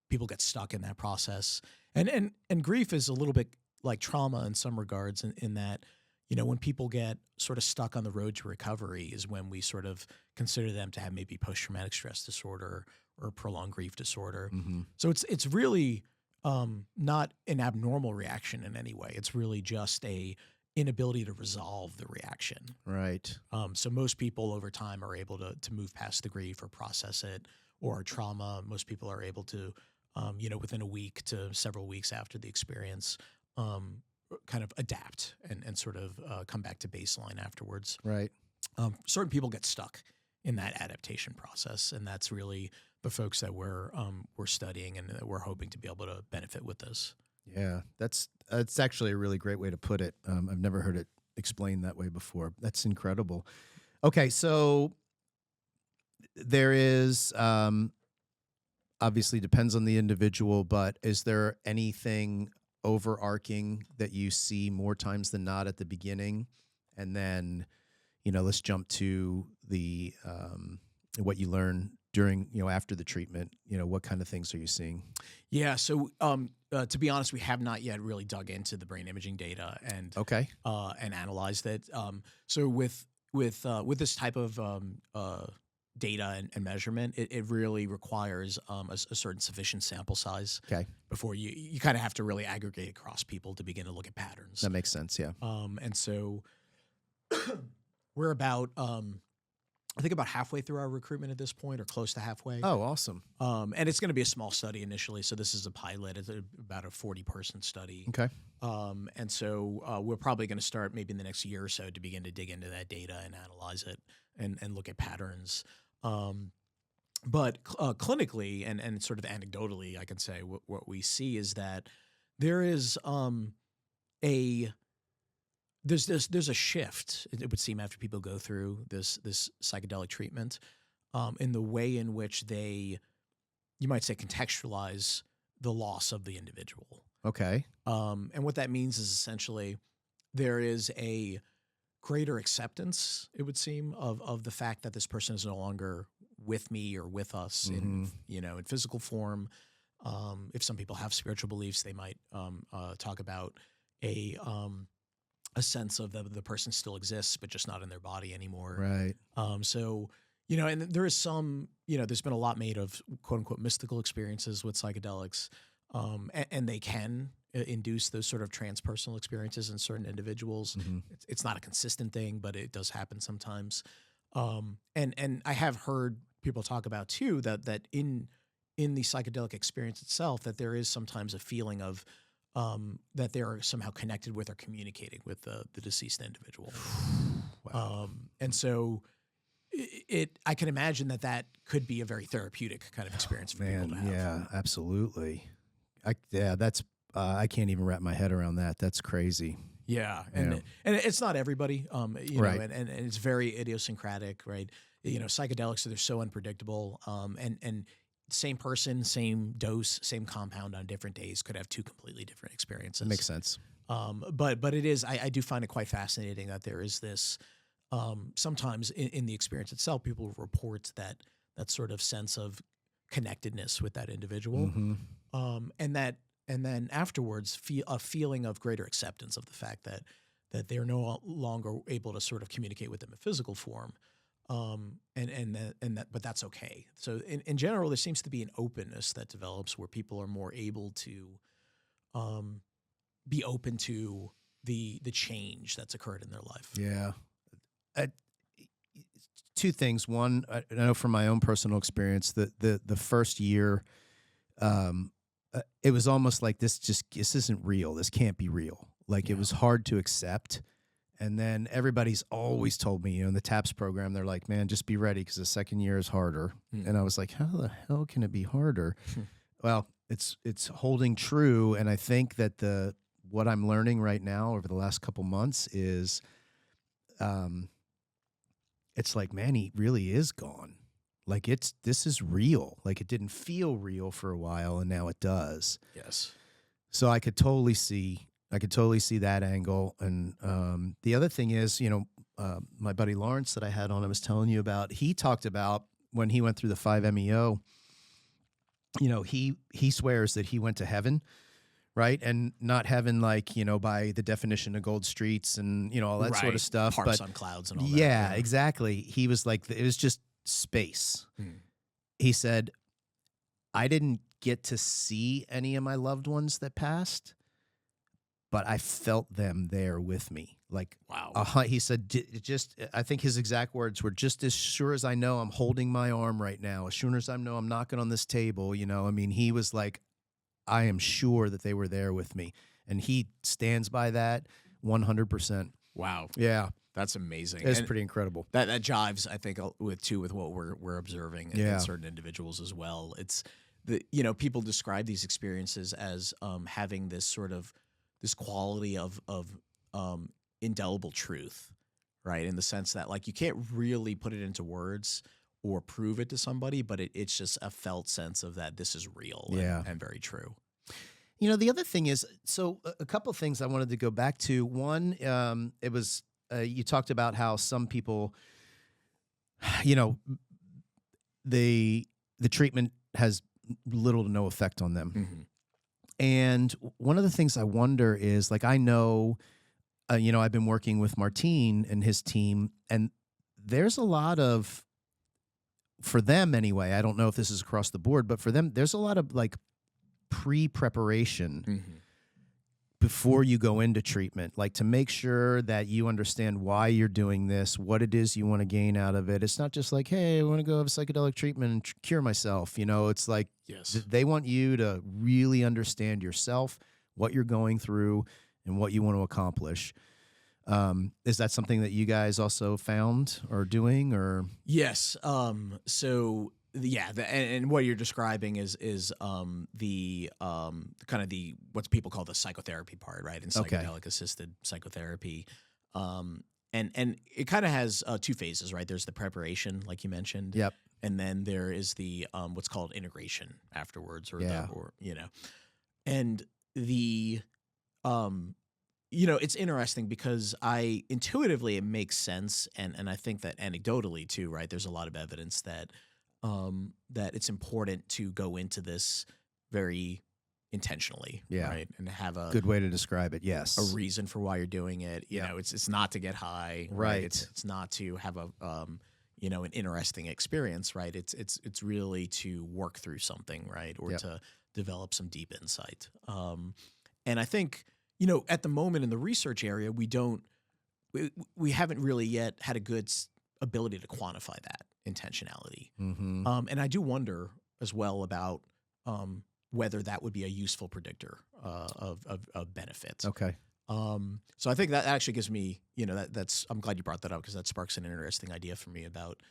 people get stuck in that process. And grief is a little bit like trauma in some regards in that, when people get sort of stuck on the road to recovery is when we sort of consider them to have maybe post-traumatic stress disorder or prolonged grief disorder. Mm-hmm. So it's really not an abnormal reaction in any way. It's really just a inability to resolve the reaction. Right. So most people over time are able to move past the grief or process it, or trauma. Most people are able to, within a week to several weeks after the experience, kind of adapt and sort of come back to baseline afterwards. Right. Certain people get stuck in that adaptation process, and that's really the folks that we're studying and that we're hoping to be able to benefit with this. Yeah, that's actually a really great way to put it. I've never heard it explained that way before. That's incredible. Okay, so there is obviously depends on the individual, but is there anything overarching that you see more times than not at the beginning, and then let's jump to the what you learn during after the treatment? What kind of things are you seeing? Yeah, so to be honest, we have not yet really dug into the brain imaging data and analyzed it. So with this type of data and measurement, it really requires a certain sufficient sample size. Okay. Before you kind of have to really aggregate across people to begin to look at patterns. That makes sense. Yeah. And so we're about I think about halfway through our recruitment at this point, or close to halfway. Oh, awesome. And it's going to be a small study initially. So this is a pilot. It's about a 40-person study. Okay. And so we're probably going to start maybe in the next year or so to begin to dig into that data and analyze it and look at patterns. But clinically and sort of anecdotally, I can say what we see is that there is there's a shift, it would seem, after people go through this psychedelic treatment, in the way in which you might say, contextualize the loss of the individual. Okay. And what that means is essentially there is a greater acceptance, it would seem, of the fact that this person is no longer with me or with us in physical form. If some people have spiritual beliefs, they might talk about a sense of the person still exists, but just not in their body anymore. Right. So, and there is some, there's been a lot made of quote unquote mystical experiences with psychedelics. And they can induce those sort of transpersonal experiences in certain individuals. Mm-hmm. It's not a consistent thing, but it does happen sometimes. And I have heard people talk about too that in the psychedelic experience itself, that there is sometimes a feeling of that they are somehow connected with or communicating with the deceased individual. Wow. And so I can imagine that could be a very therapeutic kind of experience for people to have. Yeah, absolutely. I can't even wrap my head around that. That's crazy. Yeah. And it's not everybody, right. And it's very idiosyncratic, right? Psychedelics, they're so unpredictable. And same person, same dose, same compound on different days could have two completely different experiences. That makes sense. But it is, I do find it quite fascinating that there is this, sometimes in the experience itself, people report that sort of sense of connectedness with that individual. Mm-hmm. And then afterwards, a feeling of greater acceptance of the fact that they're no longer able to sort of communicate with them in physical form. But that's okay. So in general, there seems to be an openness that develops where people are more able to be open to the change that's occurred in their life. Yeah. Two things. One, I know from my own personal experience that the first year, it was almost like this isn't real. This can't be real. Like it was hard to accept. And then everybody's always told me, you know, in the TAPS program, they're like, man, just be ready because the second year is harder. And I was like, how the hell can it be harder? Well, it's holding true. And I think that what I'm learning right now over the last couple months is it's like, man, he really is gone. Like this is real. Like it didn't feel real for a while and now it does. Yes. So I could totally see that angle. And the other thing is, you know, my buddy Lawrence that I had on, I was telling you about, he talked about when he went through the 5-MeO, you know, he swears that he went to heaven, right? And not heaven like, you know, by the definition of Gold Streets and, you know, all that sort of stuff. Parks on clouds and all that. Yeah, exactly. He was like, it was just space. He said, I didn't get to see any of my loved ones that passed, but I felt them there with me. Like, wow. He said, just, I think his exact words were, just as sure as I know I'm holding my arm right now, as sure as I know I'm knocking on this table, you know, I mean, he was like, I am sure that they were there with me. And he stands by that 100%. Wow. Yeah. That's amazing. It's pretty incredible. That jives, I think, with what we're observing in certain individuals as well. It's you know, people describe these experiences as having this sort of this quality of indelible truth, right? In the sense that like you can't really put it into words or prove it to somebody, but it's just a felt sense of that this is real and very true. You know, the other thing is, so a couple of things I wanted to go back to. One, it was you talked about how some people, you know, the treatment has little to no effect on them. And one of the things I wonder is, like, I know, you know, I've been working with Martine and his team, and there's a lot of, for them anyway, I don't know if this is across the board, but for them, there's a lot of like pre-preparation before you go into treatment, like to make sure that you understand why you're doing this, what it is you want to gain out of it. It's not just like, hey, I want to go have psychedelic treatment and cure myself. You know, it's like they want you to really understand yourself, what you're going through, and what you want to accomplish. Is that something that you guys also found or doing, or? Yes. So yeah, and what you're describing is the kind of the what people call the psychotherapy part, right? In psychedelic assisted psychotherapy. And it kind of has two phases, right? There's the preparation, like you mentioned. Yep. And then there is the what's called integration afterwards, or you know, and the you know, it's interesting because intuitively it makes sense, and I think that anecdotally too, right? There's a lot of evidence that that it's important to go into this very intentionally, right? And have a good way to describe it. Yes, a reason for why you're doing it. You know, it's not to get high, right? It's not to have a you know, an interesting experience, right? It's really to work through something, right, or to develop some deep insight. And I think, you know, at the moment in the research area, we haven't really yet had a good ability to quantify that intentionality. And I do wonder as well about whether that would be a useful predictor of benefit. Okay. So I think that actually gives me, you know, that's I'm glad you brought that up, because that sparks an interesting idea for me about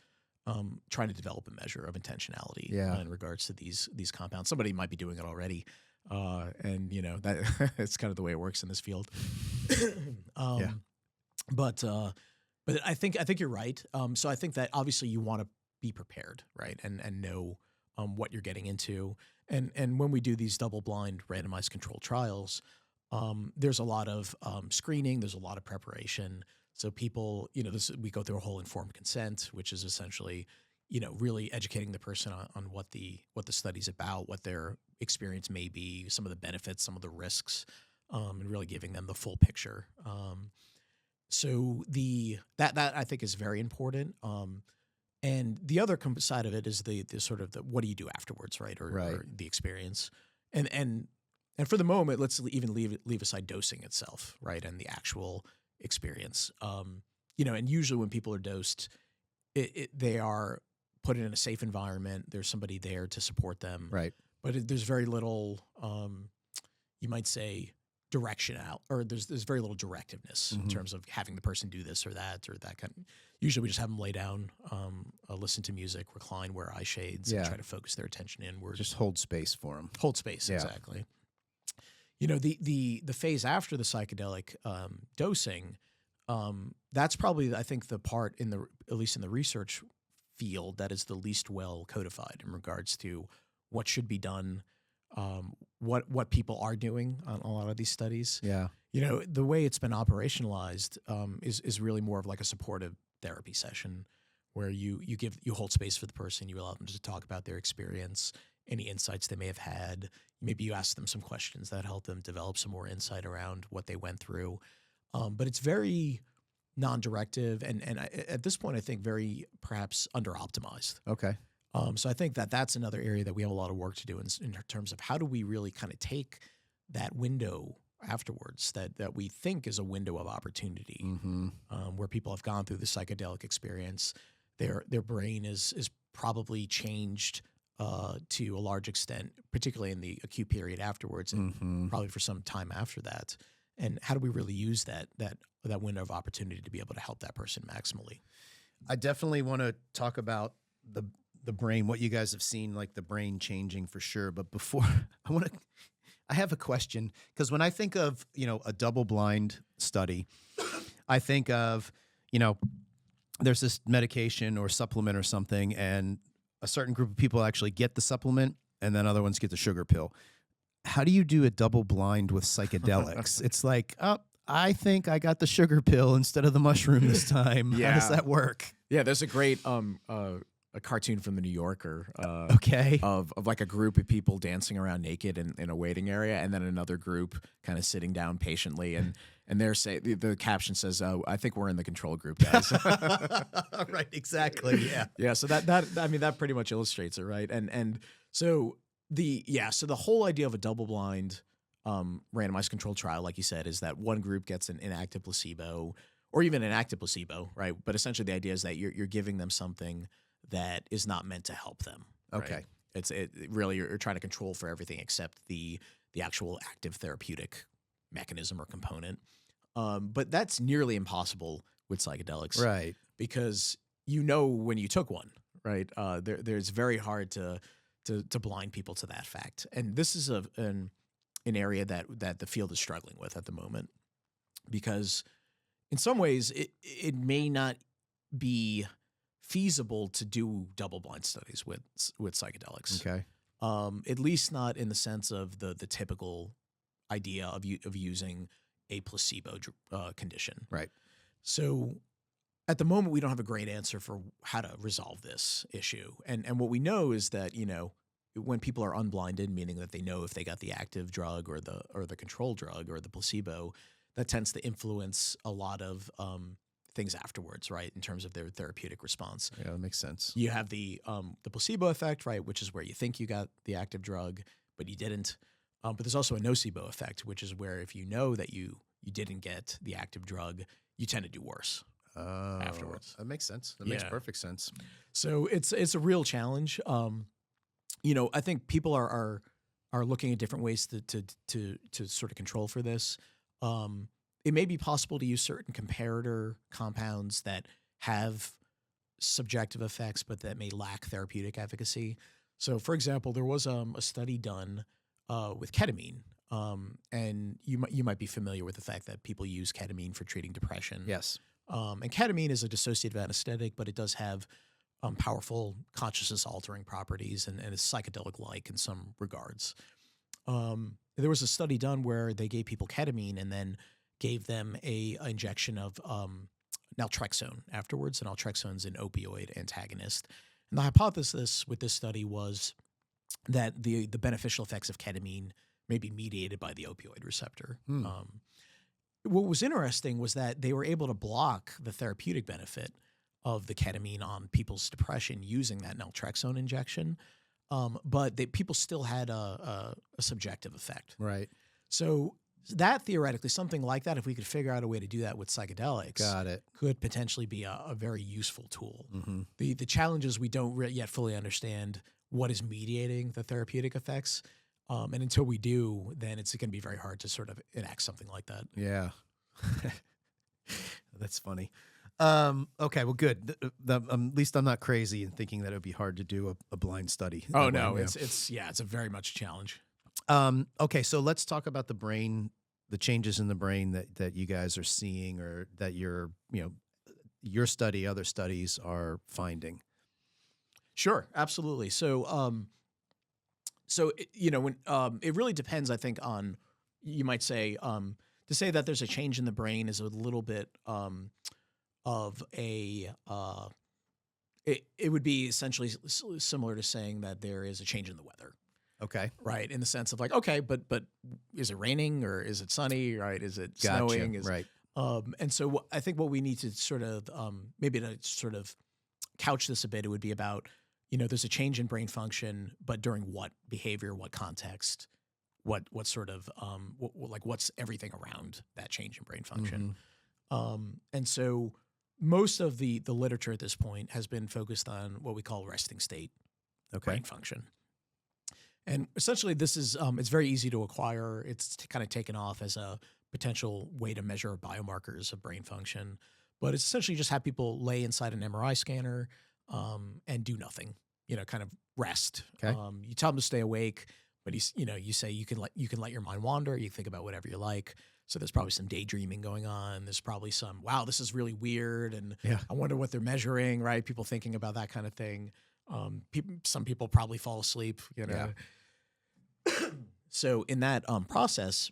trying to develop a measure of intentionality in regards to these compounds. Somebody might be doing it already. And you know, that it's kind of the way it works in this field. But I think you're right. So I think that obviously you want to be prepared, right? And know what you're getting into. And when we do these double-blind randomized controlled trials, there's a lot of screening, there's a lot of preparation. So people, you know, we go through a whole informed consent, which is essentially, you know, really educating the person on what the study's about, what their experience may be, some of the benefits, some of the risks, and really giving them the full picture. So that I think is very important. And the other side of it is the sort of what do you do afterwards, right? Or the experience. And for the moment, let's even leave aside dosing itself, right? And the actual experience. You know, and usually when people are dosed, they are put in a safe environment. There's somebody there to support them. Right. But there's very little, you might say, direction out, or there's very little directiveness in terms of having the person do this or that kind of. Usually we just have them lay down, listen to music, recline, wear eye shades, and try to focus their attention inward. Just hold space for them. Hold space, exactly. You know, the phase after the psychedelic dosing, that's probably, I think, the part at least in the research field that is the least well codified in regards to what should be done, what people are doing on a lot of these studies. Yeah. You know, the way it's been operationalized is really more of like a supportive therapy session where you hold space for the person, you allow them to talk about their experience, any insights they may have had. Maybe you ask them some questions that help them develop some more insight around what they went through. But it's very non-directive and at this point, I think very perhaps under-optimized. Okay. So I think that's another area that we have a lot of work to do in terms of how do we really kind of take that window afterwards that we think is a window of opportunity, where people have gone through the psychedelic experience, their brain is probably changed to a large extent, particularly in the acute period afterwards, and probably for some time after that. And how do we really use that window of opportunity to be able to help that person maximally? I definitely want to talk about the brain, what you guys have seen, like the brain changing for sure. But before I have a question, because when I think of, a double-blind study, I think of, there's this medication or supplement or something, and a certain group of people actually get the supplement, and then other ones get the sugar pill. How do you do a double-blind with psychedelics? It's like, I think I got the sugar pill instead of the mushroom this time. Yeah. How does that work? Yeah, there's a great a cartoon from the New Yorker Okay. of like a group of people dancing around naked in a waiting area, and then another group kind of sitting down patiently, and the caption says, "Oh, I think we're in the control group, guys." Right, exactly. Yeah. Yeah, so that pretty much illustrates it, right? And so the whole idea of a double-blind randomized controlled trial, like you said, is that one group gets an inactive placebo or even an active placebo, right? But essentially the idea is that you're giving them something that is not meant to help them. Right? Okay. It really, you're trying to control for everything except the actual active therapeutic mechanism or component. But that's nearly impossible with psychedelics. Right. Because when you took one, right? There's very hard to blind people to that fact. And this is an area that the field is struggling with at the moment, because in some ways it may not be feasible to do double-blind studies with psychedelics. Okay. At least not in the sense of the typical idea of using a placebo condition. Right. So at the moment, we don't have a great answer for how to resolve this issue. And what we know is that, when people are unblinded, meaning that they know if they got the active drug or the control drug or the placebo, that tends to influence a lot of things afterwards, right, in terms of their therapeutic response. Yeah, that makes sense. You have the placebo effect, right, which is where you think you got the active drug, but you didn't. But there's also a nocebo effect, which is where if you know that you didn't get the active drug, you tend to do worse afterwards. That makes sense. That makes perfect sense. So it's a real challenge. I think people are looking at different ways to sort of control for this. It may be possible to use certain comparator compounds that have subjective effects, but that may lack therapeutic efficacy. So, for example, there was a study done with ketamine, and you might be familiar with the fact that people use ketamine for treating depression. Yes. And ketamine is a dissociative anesthetic, but it does have powerful consciousness-altering properties and is psychedelic-like in some regards. There was a study done where they gave people ketamine and then gave them a injection of naltrexone afterwards, and naltrexone's an opioid antagonist. And the hypothesis with this study was that the beneficial effects of ketamine may be mediated by the opioid receptor. What was interesting was that they were able to block the therapeutic benefit of the ketamine on people's depression using that naltrexone injection, but people still had a subjective effect. Right. So that theoretically, something like that, if we could figure out a way to do that with psychedelics, Got it. could potentially be a very useful tool. Mm-hmm. The challenge is we don't yet fully understand what is mediating the therapeutic effects. And until we do, then it's going to be very hard to sort of enact something like that. Yeah. That's funny. Okay, well, good. At least I'm not crazy in thinking that it would be hard to do a blind study. Oh that no, way, it's a very much a challenge. Okay, so let's talk about the brain, the changes in the brain that you guys are seeing, or that your study, other studies are finding. Sure, absolutely. So, when it really depends, I think, on, you might say, to say that there's a change in the brain is a little bit of a it would be essentially similar to saying that there is a change in the weather. Okay. Right, in the sense of like, okay, but is it raining or is it sunny? Right, is it snowing? Right. And so I think what we need to sort of maybe to sort of couch this a bit, it would be about, there's a change in brain function, but during what behavior, what context, what sort of what's everything around that change in brain function. And so most of the literature at this point has been focused on what we call resting state brain function. And essentially this is, it's very easy to acquire. It's kind of taken off as a potential way to measure biomarkers of brain function, but it's essentially just have people lay inside an MRI scanner and do nothing, kind of rest. Okay. You tell them to stay awake, but you say you can let your mind wander. You think about whatever you like. So there's probably some daydreaming going on. There's probably some, wow, this is really weird, and I wonder what they're measuring. Right? People thinking about that kind of thing. Some people probably fall asleep. Yeah. So in that process,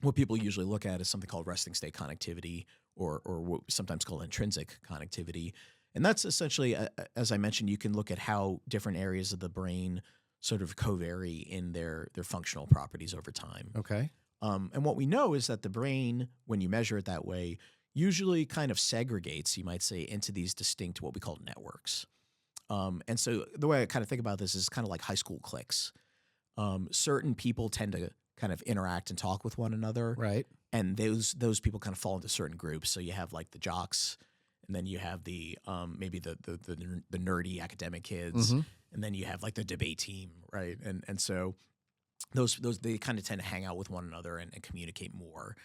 what people usually look at is something called resting state connectivity, or what we sometimes call intrinsic connectivity. And that's essentially, as I mentioned, you can look at how different areas of the brain sort of co-vary in their functional properties over time. Okay. And what we know is that the brain, when you measure it that way, usually kind of segregates, you might say, into these distinct, what we call networks. And so the way I kind of think about this is kind of like high school cliques. Certain people tend to kind of interact and talk with one another. Right. And those people kind of fall into certain groups. So you have like the jocks, and then you have the maybe the nerdy academic kids, and then you have like the debate team, right? And so those they kind of tend to hang out with one another and communicate more.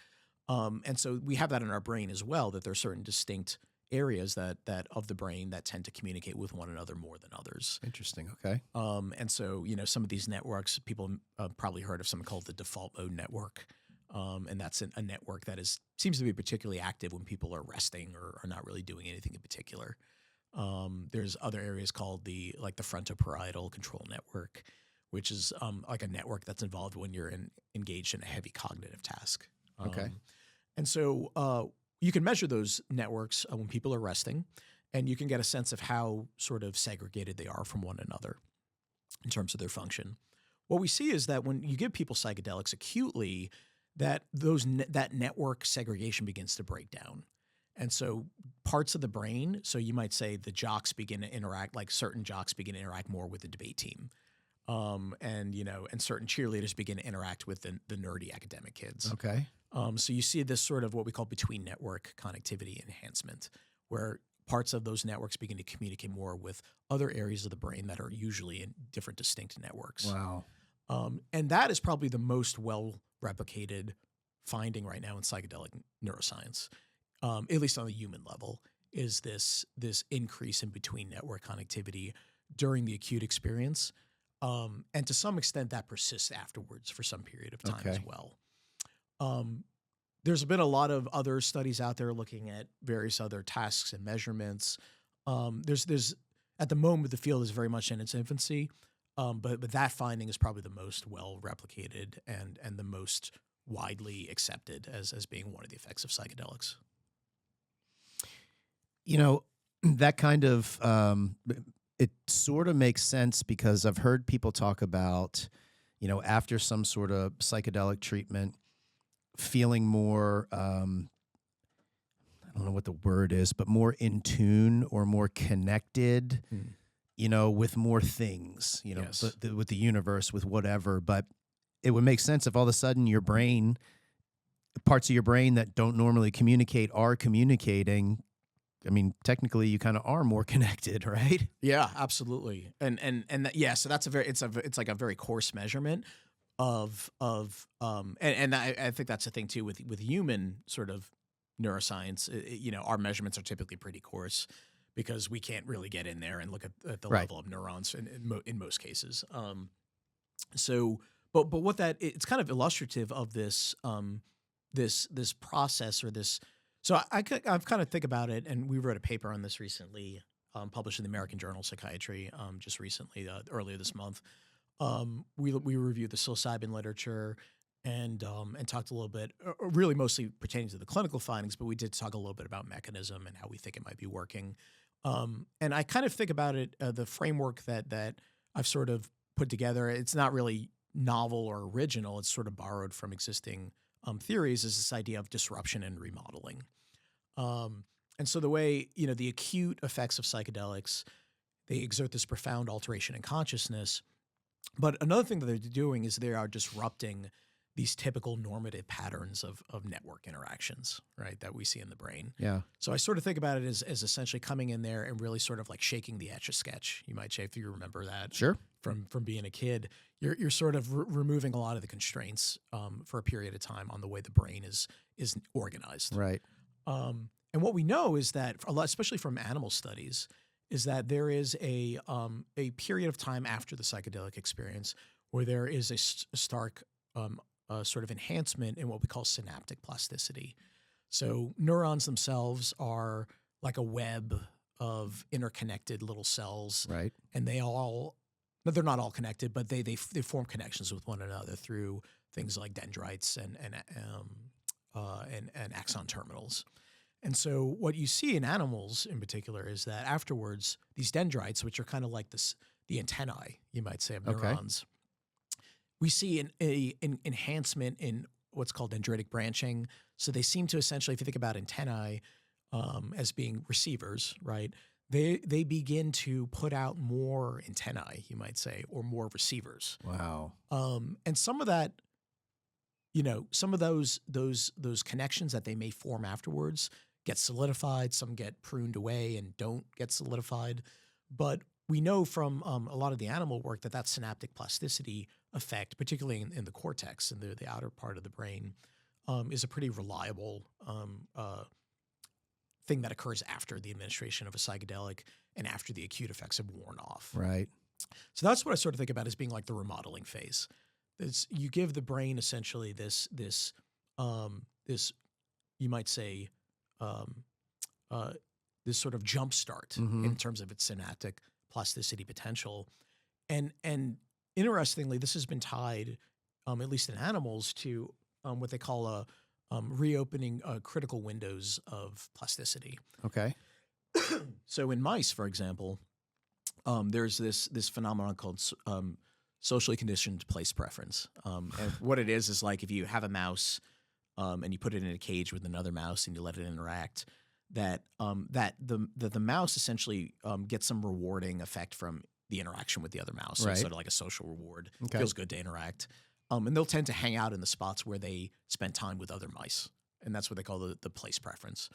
And so we have that in our brain as well, that there are certain distinct areas that of the brain that tend to communicate with one another more than others. Interesting. Okay. And so, some of these networks, people probably heard of something called the default mode network. And that's a network that seems to be particularly active when people are resting or are not really doing anything in particular. There's other areas called the frontoparietal control network, which is like a network that's involved when you're engaged in a heavy cognitive task. Okay. And so you can measure those networks when people are resting, and you can get a sense of how sort of segregated they are from one another in terms of their function. What we see is that when you give people psychedelics acutely, that network segregation begins to break down. And so parts of the brain, so you might say the jocks begin to interact, like certain jocks begin to interact more with the debate team. And certain cheerleaders begin to interact with the nerdy academic kids. Okay. So you see this sort of what we call between network connectivity enhancement, where parts of those networks begin to communicate more with other areas of the brain that are usually in different distinct networks. Wow. And that is probably the most well-replicated finding right now in psychedelic neuroscience, at least on the human level, is this increase in between network connectivity during the acute experience. And to some extent that persists afterwards for some period of time as well. There's been a lot of other studies out there looking at various other tasks and measurements. There's at the moment, the field is very much in its infancy, but that finding is probably the most well replicated and the most widely accepted as being one of the effects of psychedelics. That kind of it sort of makes sense, because I've heard people talk about, after some sort of psychedelic treatment, feeling more, I don't know what the word is, but more in tune or more connected, with more things, Yes. with the universe, with whatever. But it would make sense if all of a sudden your brain, parts of your brain that don't normally communicate are communicating. I mean, technically, you kind of are more connected, right? Yeah, absolutely. And so that's it's like a very coarse measurement. and I think that's the thing too with human sort of neuroscience. Our measurements are typically pretty coarse because we can't really get in there and look at the Right. level of neurons in most cases. But what that it's kind of illustrative of this this process or this. So I've kind of think about it, and we wrote a paper on this recently, published in the American Journal of Psychiatry just recently, earlier this month. We reviewed the psilocybin literature and talked a little bit, really mostly pertaining to the clinical findings, but we did talk a little bit about mechanism and how we think it might be working. And I kind of think about it, the framework that I've sort of put together. It's not really novel or original. It's sort of borrowed from existing theories. Is this idea of disruption and remodeling. And so the way, the acute effects of psychedelics, they exert this profound alteration in consciousness. But another thing that they're doing is they are disrupting these typical normative patterns of network interactions, right, that we see in the brain. Yeah. So I sort of think about it as essentially coming in there and really sort of like shaking the Etch-a-Sketch. You might say, if you remember that Sure. from being a kid, you're sort of removing a lot of the constraints for a period of time on the way the brain is organized. Right. And what we know is that, especially from animal studies, is that there is a period of time after the psychedelic experience where there is a stark sort of enhancement in what we call synaptic plasticity. So neurons themselves are like a web of interconnected little cells, Right. and they're not all connected, but they form connections with one another through things like dendrites and axon terminals. And so what you see in animals in particular is that afterwards, these dendrites, which are kind of like the antennae, you might say, of Okay. neurons, we see an enhancement in what's called dendritic branching. So they seem to essentially, if you think about antennae as being receivers, right, they begin to put out more antennae, you might say, or more receivers. Wow. And some of that, some of those connections that they may form afterwards get solidified, some get pruned away and don't get solidified. But we know from a lot of the animal work that synaptic plasticity effect, particularly in the cortex and the outer part of the brain, is a pretty reliable thing that occurs after the administration of a psychedelic and after the acute effects have worn off. Right. So that's what I sort of think about as being like the remodeling phase. You give the brain essentially this you might say this sort of jump start in terms of its synaptic plasticity potential, and interestingly, this has been tied, at least in animals, to what they call reopening critical windows of plasticity. Okay. So in mice, for example, there's this phenomenon called socially conditioned place preference. And what it is like if you have a mouse and you put it in a cage with another mouse and you let it interact, that the mouse essentially gets some rewarding effect from the interaction with the other mouse. So Right. it's sort of like a social reward. Okay. Feels good to interact. And they'll tend to hang out in the spots where they spend time with other mice. And that's what they call the place preference.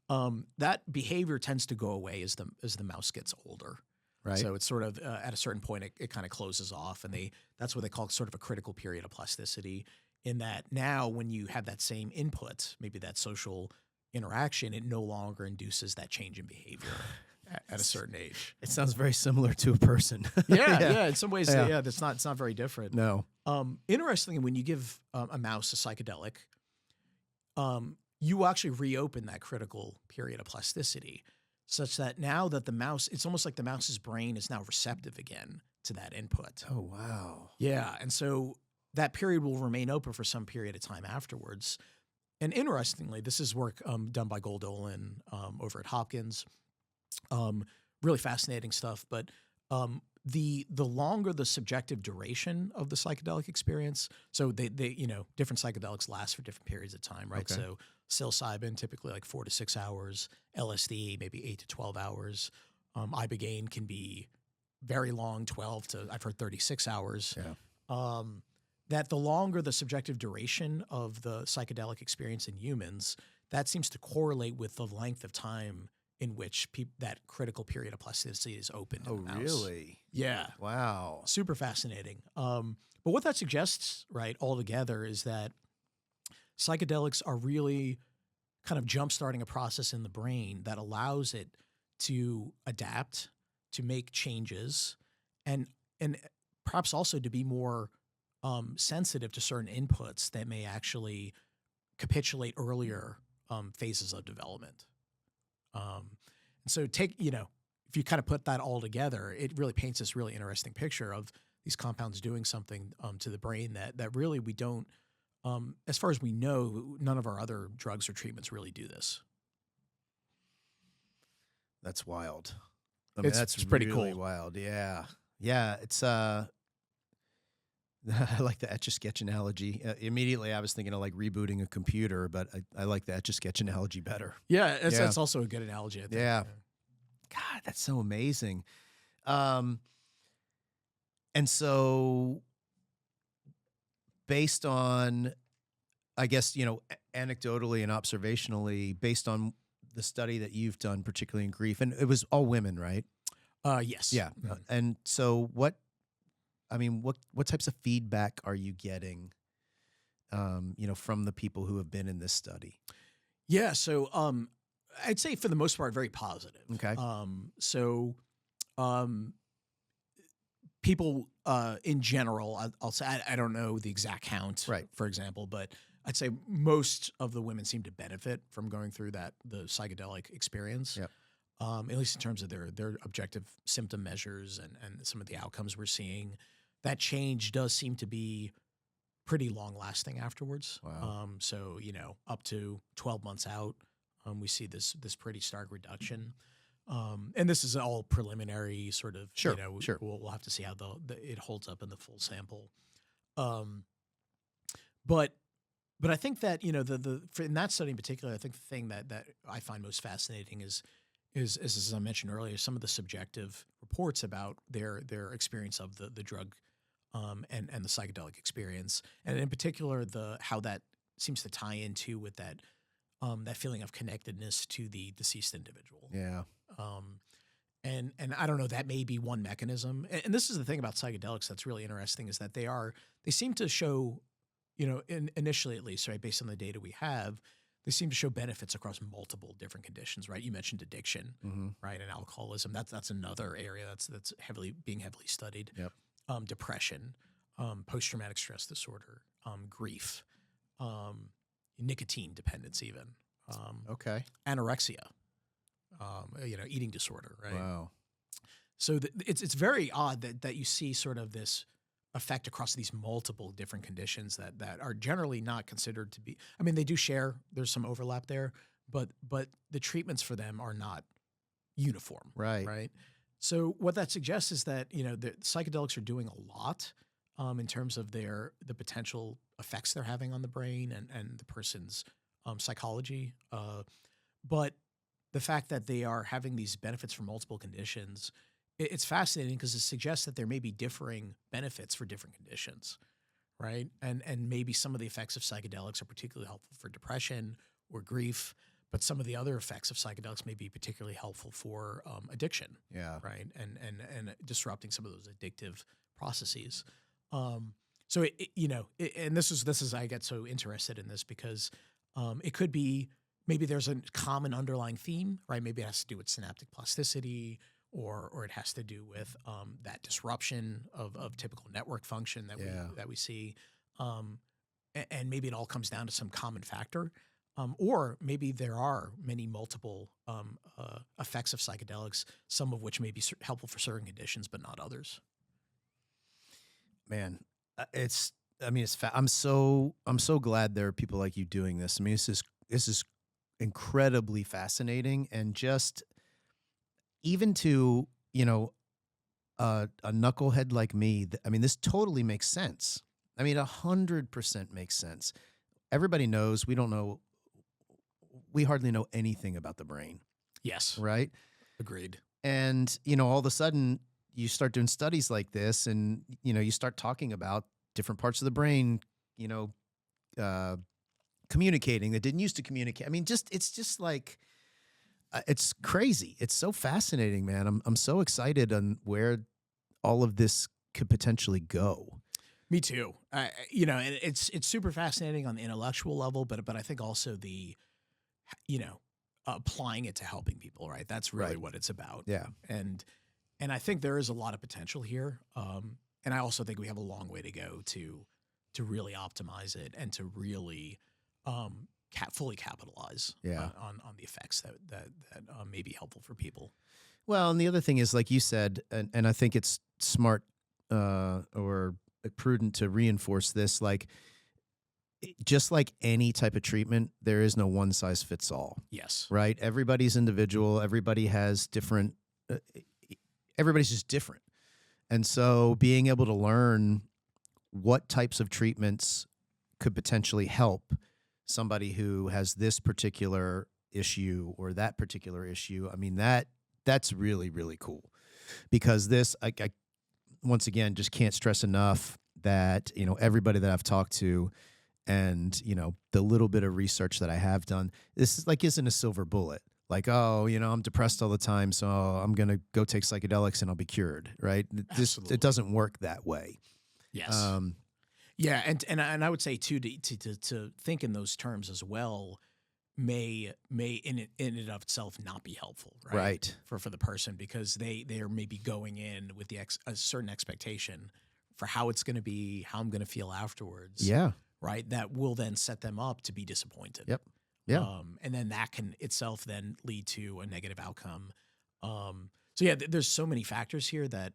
That behavior tends to go away as the mouse gets older. Right. So it's sort of at a certain point it kind of closes off, and that's what they call sort of a critical period of plasticity. In that now, when you have that same input, maybe that social interaction, it no longer induces that change in behavior at a certain age. It sounds very similar to a person. Yeah. In some ways, Yeah. it's not very different. No. Interestingly, when you give a mouse a psychedelic, you actually reopen that critical period of plasticity, such that now that it's almost like the mouse's brain is now receptive again to that input. Oh, wow. Yeah, and so that period will remain open for some period of time afterwards. And interestingly, this is work done by Goldolin over at Hopkins. Really fascinating stuff. But the longer the subjective duration of the psychedelic experience, so they different psychedelics last for different periods of time, right? Okay. So psilocybin typically like 4 to 6 hours, LSD maybe 8 to 12 hours. Ibogaine can be very long, 12 to I've heard 36 hours. Yeah. That the longer the subjective duration of the psychedelic experience in humans, that seems to correlate with the length of time in which that critical period of plasticity is opened in Oh, the mouse. really? Yeah. Wow. Super fascinating. But what that suggests, right, altogether is that psychedelics are really kind of jump-starting a process in the brain that allows it to adapt, to make changes, and perhaps also to be more sensitive to certain inputs that may actually capitulate earlier phases of development. And so if you kind of put that all together, it really paints this really interesting picture of these compounds doing something to the brain that really we don't, as far as we know, none of our other drugs or treatments really do this. That's wild. I mean, It's pretty really cool. wild. Yeah. Yeah. It's, I like the Etch-a-Sketch analogy. Immediately, I was thinking of like rebooting a computer, but I like the Etch-a-Sketch analogy better. Yeah, that's also a good analogy, I think. Yeah. God, that's so amazing. And so based on, I guess, anecdotally and observationally, based on the study that you've done, particularly in grief, and it was all women, right? Yes. Yeah. And so what types of feedback are you getting, from the people who have been in this study? Yeah. So I'd say for the most part, very positive. Okay. People in general, I'll say, I don't know the exact count, Right. for example, but I'd say most of the women seem to benefit from going through the psychedelic experience. Yep. At least in terms of their objective symptom measures and some of the outcomes we're seeing. That change does seem to be pretty long lasting afterwards. Wow. So, up to 12 months out, we see this pretty stark reduction. And this is all preliminary sort of, Sure. We'll have to see how it holds up in the full sample. But I think that, in that study in particular, I think the thing that I find most fascinating is as I mentioned earlier, some of the subjective reports about their experience of the drug and the psychedelic experience, and in particular how that seems to tie into with that feeling of connectedness to the deceased individual. Yeah. And I don't know, that may be one mechanism. And this is the thing about psychedelics that's really interesting, is that they seem to show, initially at least, right, based on the data we have, they seem to show benefits across multiple different conditions, right? You mentioned addiction, right, and alcoholism. That's another area that's being heavily studied. Yep. Depression, post-traumatic stress disorder, grief, nicotine dependence, even. Okay. Anorexia, eating disorder, right? Wow. So it's very odd that you see sort of this effect across these multiple different conditions that are generally not considered to be. I mean, they do share. There's some overlap there, but the treatments for them are not uniform. Right. Right. So what that suggests is that the psychedelics are doing a lot in terms of the potential effects they're having on the brain and the person's psychology. But the fact that they are having these benefits for multiple conditions, it's fascinating because it suggests that there may be differing benefits for different conditions, right? And maybe some of the effects of psychedelics are particularly helpful for depression or grief, but some of the other effects of psychedelics may be particularly helpful for addiction, Yeah. right? And disrupting some of those addictive processes. So and this is I get so interested in this because it could be maybe there's a common underlying theme, right? Maybe it has to do with synaptic plasticity, or it has to do with that disruption of typical network function that we see, and maybe it all comes down to some common factor, or maybe there are many multiple effects of psychedelics, some of which may be helpful for certain conditions but not others. Man, I'm so glad there are people like you doing this. I mean, this is incredibly fascinating, and just even to a knucklehead like me, this totally makes sense. 100% makes sense. Everybody knows we hardly know anything about the brain. Yes. Right? Agreed. And, all of a sudden you start doing studies like this, and, you start talking about different parts of the brain, communicating that didn't used to communicate. It's just like, It's crazy. It's so fascinating, man. I'm so excited on where all of this could potentially go. Me too. And it's super fascinating on the intellectual level, but I think also the, you know, applying it to helping people, right? That's really Right. what it's about. Yeah. And I think there is a lot of potential here. And I also think we have a long way to go to really optimize it and to really fully capitalize Yeah. on the effects that may be helpful for people. Well, and the other thing is, like you said, and I think it's smart or prudent to reinforce this, like just like any type of treatment, there is no one size fits all, Yes. right? Everybody's individual. Everybody has different, everybody's just different. And so being able to learn what types of treatments could potentially help somebody who has this particular issue or that particular issue, I mean, that's really, really cool, because this, I once again, just can't stress enough that, everybody that I've talked to and, the little bit of research that I have done, this is like, isn't a silver bullet. Like, oh, I'm depressed all the time, so I'm going to go take psychedelics and I'll be cured, right? It doesn't work that way. Yes. Yeah, and I would say too, to think in those terms as well may in and of itself not be helpful, right? For the person, because they are maybe going in with a certain expectation for how it's going to be, how I'm going to feel afterwards. Yeah. Right. That will then set them up to be disappointed. Yep. Yeah. And then that can itself then lead to a negative outcome. So yeah, there's so many factors here that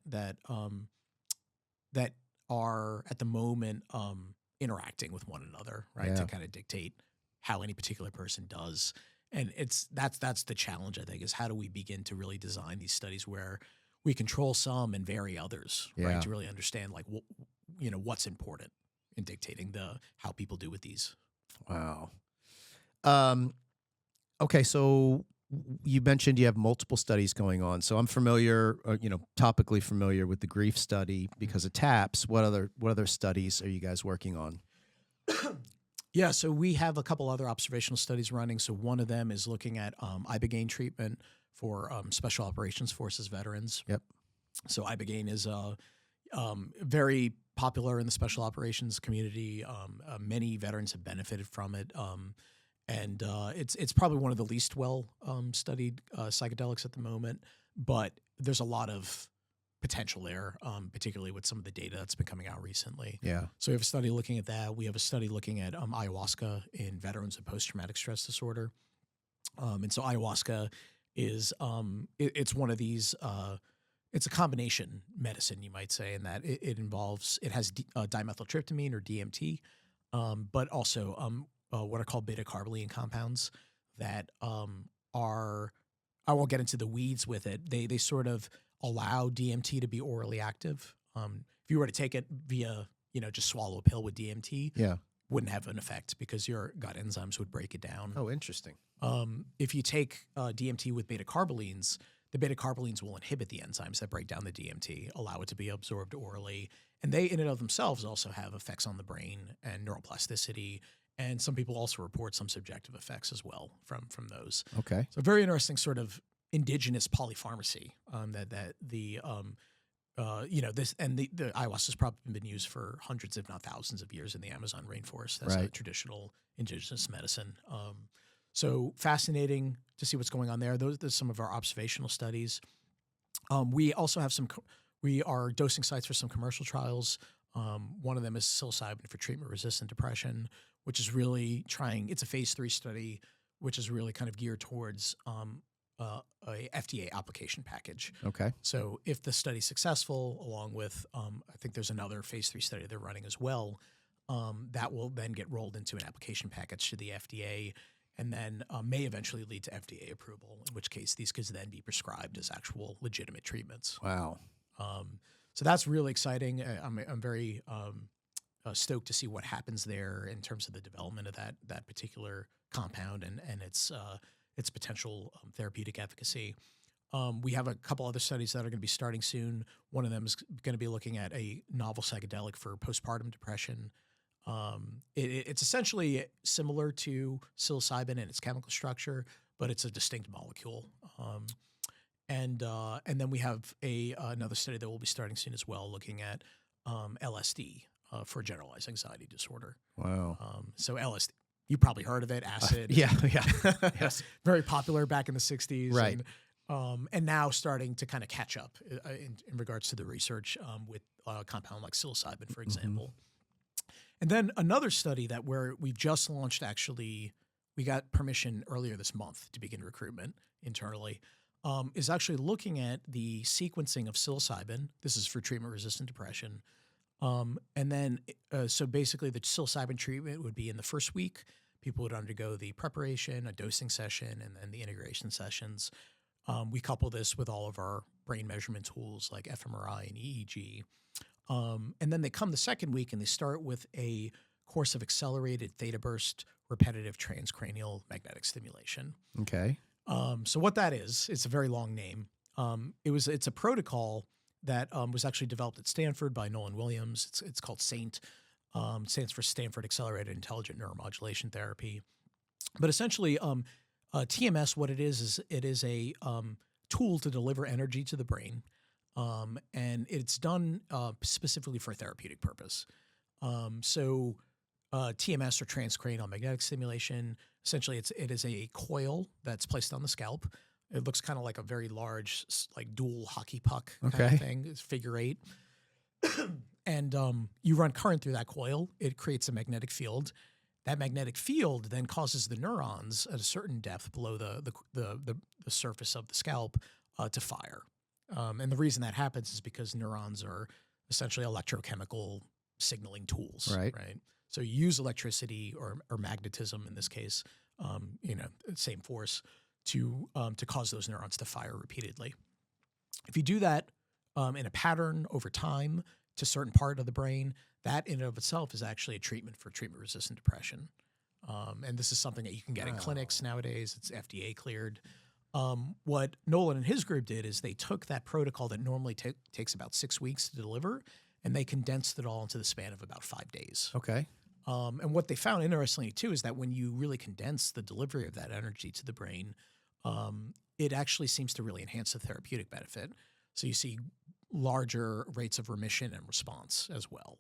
are at the moment interacting with one another, right? Yeah. To kind of dictate how any particular person does. And that's the challenge, I think, is how do we begin to really design these studies where we control some and vary others, right? To really understand like what's important in dictating how people do with these. Wow. Okay, so you mentioned you have multiple studies going on. So I'm familiar, topically familiar with the grief study because of TAPS. What other studies are you guys working on? Yeah, so we have a couple other observational studies running. So one of them is looking at Ibogaine treatment for Special Operations Forces veterans. Yep. So Ibogaine is very popular in the special operations community. Many veterans have benefited from it. And it's probably one of the least well studied psychedelics at the moment, but there's a lot of potential there, particularly with some of the data that's been coming out recently. Yeah. So we have a study looking at that. We have a study looking at ayahuasca in veterans with post-traumatic stress disorder. And so ayahuasca is it's one of these. It's a combination medicine, you might say, in that it has dimethyltryptamine or DMT, but also what are called beta-carboline compounds that are, I won't get into the weeds with it. They sort of allow DMT to be orally active. If you were to take it via, just swallow a pill with DMT, wouldn't have an effect because your gut enzymes would break it down. Oh, interesting. If you take DMT with beta-carbolines, the beta-carbolines will inhibit the enzymes that break down the DMT, allow it to be absorbed orally. And they, in and of themselves, also have effects on the brain and neuroplasticity. And some people also report some subjective effects as well from those. Okay. So very interesting sort of indigenous polypharmacy that the this and the ayahuasca has probably been used for hundreds, if not thousands of years in the Amazon rainforest as a traditional indigenous medicine. So fascinating to see what's going on there. Those are some of our observational studies. We also have we are dosing sites for some commercial trials. One of them is psilocybin for treatment-resistant depression, which is really it's a phase 3 study, which is really kind of geared towards a FDA application package. Okay. So if the study's successful, along with, I think there's another phase 3 study they're running as well, that will then get rolled into an application package to the FDA and then may eventually lead to FDA approval, in which case these could then be prescribed as actual legitimate treatments. Wow. So that's really exciting. I'm very stoked to see what happens there in terms of the development of that particular compound and its potential therapeutic efficacy. We have a couple other studies that are going to be starting soon. One of them is going to be looking at a novel psychedelic for postpartum depression. It's essentially similar to psilocybin in its chemical structure, but it's a distinct molecule. And then we have another study that we'll be starting soon as well, looking at LSD for generalized anxiety disorder. Wow. So LSD, you probably heard of it, acid. Yeah. Yes. Very popular back in the 60s. Right. And now starting to kind of catch up in regards to the research with a compound like psilocybin, for example. And then another study that we've just launched, actually, we got permission earlier this month to begin recruitment internally, is actually looking at the sequencing of psilocybin. This is for treatment-resistant depression. And then, so basically the psilocybin treatment would be in the first week. People would undergo the preparation, a dosing session, and then the integration sessions. We couple this with all of our brain measurement tools like fMRI and EEG. And then they come the second week and they start with a course of accelerated theta burst repetitive transcranial magnetic stimulation. Okay. So what that is, it's a very long name. It's a protocol that was actually developed at Stanford by Nolan Williams. It's called SAINT. Stands for Stanford Accelerated Intelligent Neuromodulation Therapy. But essentially, TMS, what it is it is a tool to deliver energy to the brain, and it's done specifically for a therapeutic purpose. So TMS, or transcranial magnetic stimulation, essentially it is a coil that's placed on the scalp. It looks kind of like a very large, like dual hockey puck kind of thing. It's figure 8. And you run current through that coil. It creates a magnetic field. That magnetic field then causes the neurons at a certain depth below the surface of the scalp to fire. And the reason that happens is because neurons are essentially electrochemical signaling tools. Right. So you use electricity or magnetism in this case, same force to cause those neurons to fire repeatedly. If you do that in a pattern over time to a certain part of the brain, that in and of itself is actually a treatment for treatment-resistant depression. And this is something that you can get in clinics nowadays. It's FDA cleared. What Nolan and his group did is they took that protocol that normally takes about 6 weeks to deliver, and they condensed it all into the span of about 5 days. Okay. And what they found, interestingly, too, is that when you really condense the delivery of that energy to the brain, it actually seems to really enhance the therapeutic benefit. So you see larger rates of remission and response as well.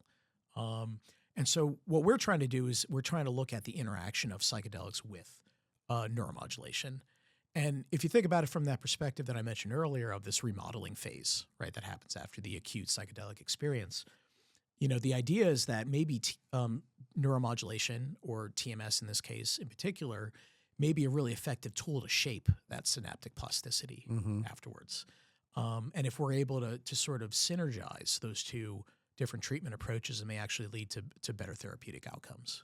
And so what we're trying to do is we're trying to look at the interaction of psychedelics with neuromodulation. And if you think about it from that perspective that I mentioned earlier of this remodeling phase, right, that happens after the acute psychedelic experience, the idea is that maybe neuromodulation, or TMS in this case in particular, may be a really effective tool to shape that synaptic plasticity afterwards. And if we're able to sort of synergize those two different treatment approaches, it may actually lead to better therapeutic outcomes.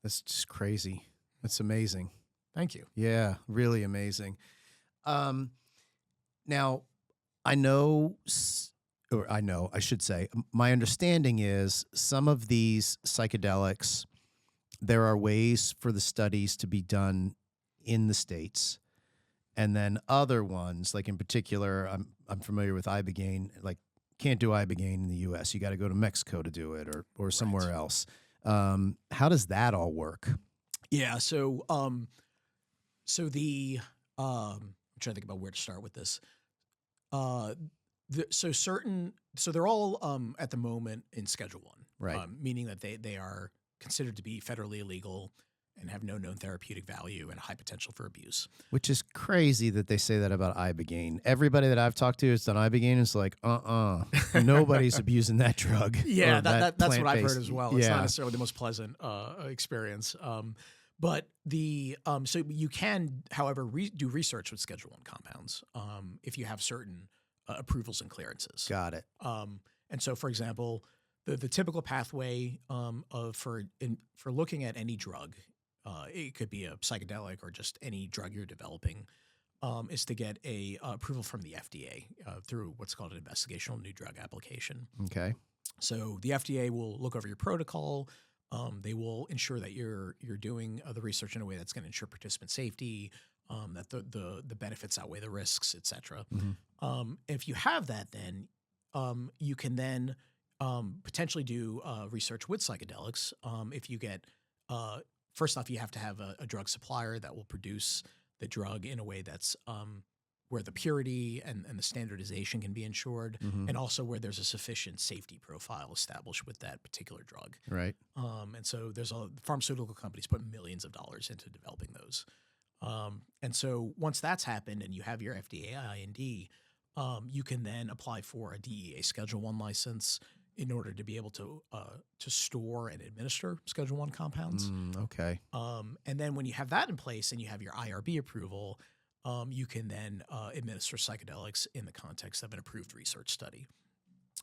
That's just crazy. That's amazing. Thank you. Yeah, really amazing. Now, I should say, my understanding is some of these psychedelics, there are ways for the studies to be done in the States. And then other ones, like in particular, I'm familiar with Ibogaine, like can't do Ibogaine in the U.S. You got to go to Mexico to do it, or somewhere else. How does that all work? Yeah. So the I'm trying to think about where to start with this. So they're all at the moment in Schedule 1, right? Meaning that they are considered to be federally illegal and have no known therapeutic value and high potential for abuse. Which is crazy that they say that about Ibogaine. Everybody that I've talked to has done Ibogaine is like, nobody's abusing that drug. Yeah, that's what I've heard as well. It's Yeah. not necessarily the most pleasant experience. But so you can, however, do research with Schedule 1 compounds if you have certain approvals and clearances. Got it. And so, for example, the typical pathway for looking at any drug, it could be a psychedelic or just any drug you're developing, is to get a approval from the FDA through what's called an investigational new drug application. Okay. So the FDA will look over your protocol. They will ensure that you're doing the research in a way that's going to ensure participant safety, that the benefits outweigh the risks, et cetera. If you have that, then you can then potentially do research with psychedelics if you get first off, you have to have a drug supplier that will produce the drug in a way that's where the purity and the standardization can be ensured, and also where there's a sufficient safety profile established with that particular drug. Right. And so there's pharmaceutical companies put millions of dollars into developing those. And so once that's happened and you have your FDA IND, you can then apply for a DEA Schedule I license in order to be able to store and administer Schedule I compounds. Okay. And then when you have that in place and you have your IRB approval, you can then administer psychedelics in the context of an approved research study.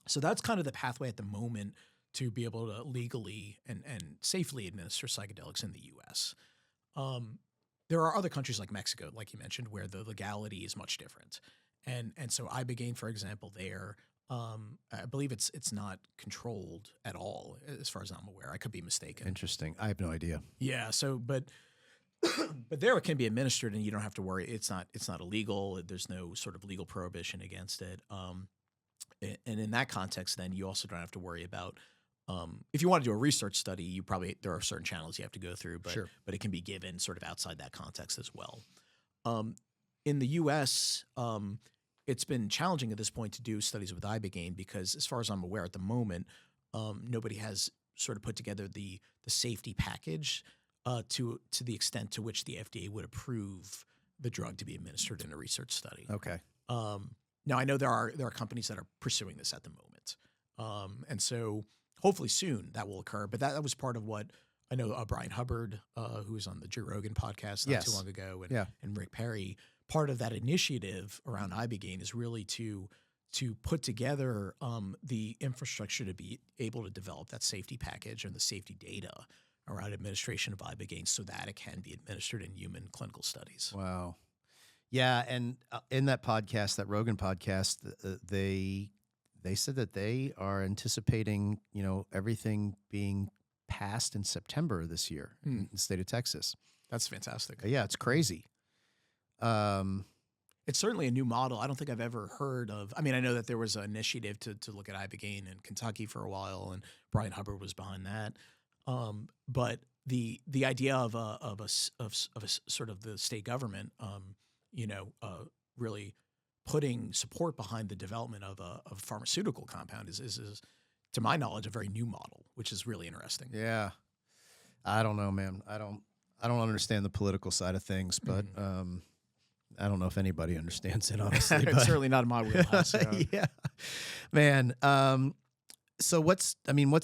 So that's kind of the pathway at the moment to be able to legally and safely administer psychedelics in the U.S. There are other countries like Mexico, like you mentioned, where the legality is much different. And so Ibogaine, for example, there, I believe it's not controlled at all, as far as I'm aware. I could be mistaken. Interesting. I have no idea. Yeah. So, but there it can be administered, and you don't have to worry. It's not illegal. There's no sort of legal prohibition against it. And in that context, then you also don't have to worry about. If you want to do a research study, there are certain channels you have to go through, but it can be given sort of outside that context as well. In the U.S., it's been challenging at this point to do studies with Ibogaine because, as far as I'm aware at the moment, nobody has sort of put together the safety package to the extent to which the FDA would approve the drug to be administered in a research study. Okay. Now I know there are companies that are pursuing this at the moment, and so hopefully soon that will occur. But that was part of what I know Brian Hubbard, who was on the Joe Rogan podcast not too long ago, and Rick Perry. Part of that initiative around Ibogaine is really to put together the infrastructure to be able to develop that safety package and the safety data around administration of Ibogaine so that it can be administered in human clinical studies. Wow. Yeah, and in that podcast, that Rogan podcast, they said that they are anticipating, everything being passed in September this year in the state of Texas. That's fantastic. Yeah, it's crazy. It's certainly a new model. I don't think I've ever heard of. I mean, I know that there was an initiative to look at Ibogaine in Kentucky for a while, and Brian Hubbard was behind that. But the idea of a sort of the state government, really putting support behind the development of a pharmaceutical compound is, to my knowledge, a very new model, which is really interesting. Yeah, I don't know, man. I don't understand the political side of things, but I don't know if anybody understands it, honestly. It's certainly not in my wheelhouse. Yeah, man. So what's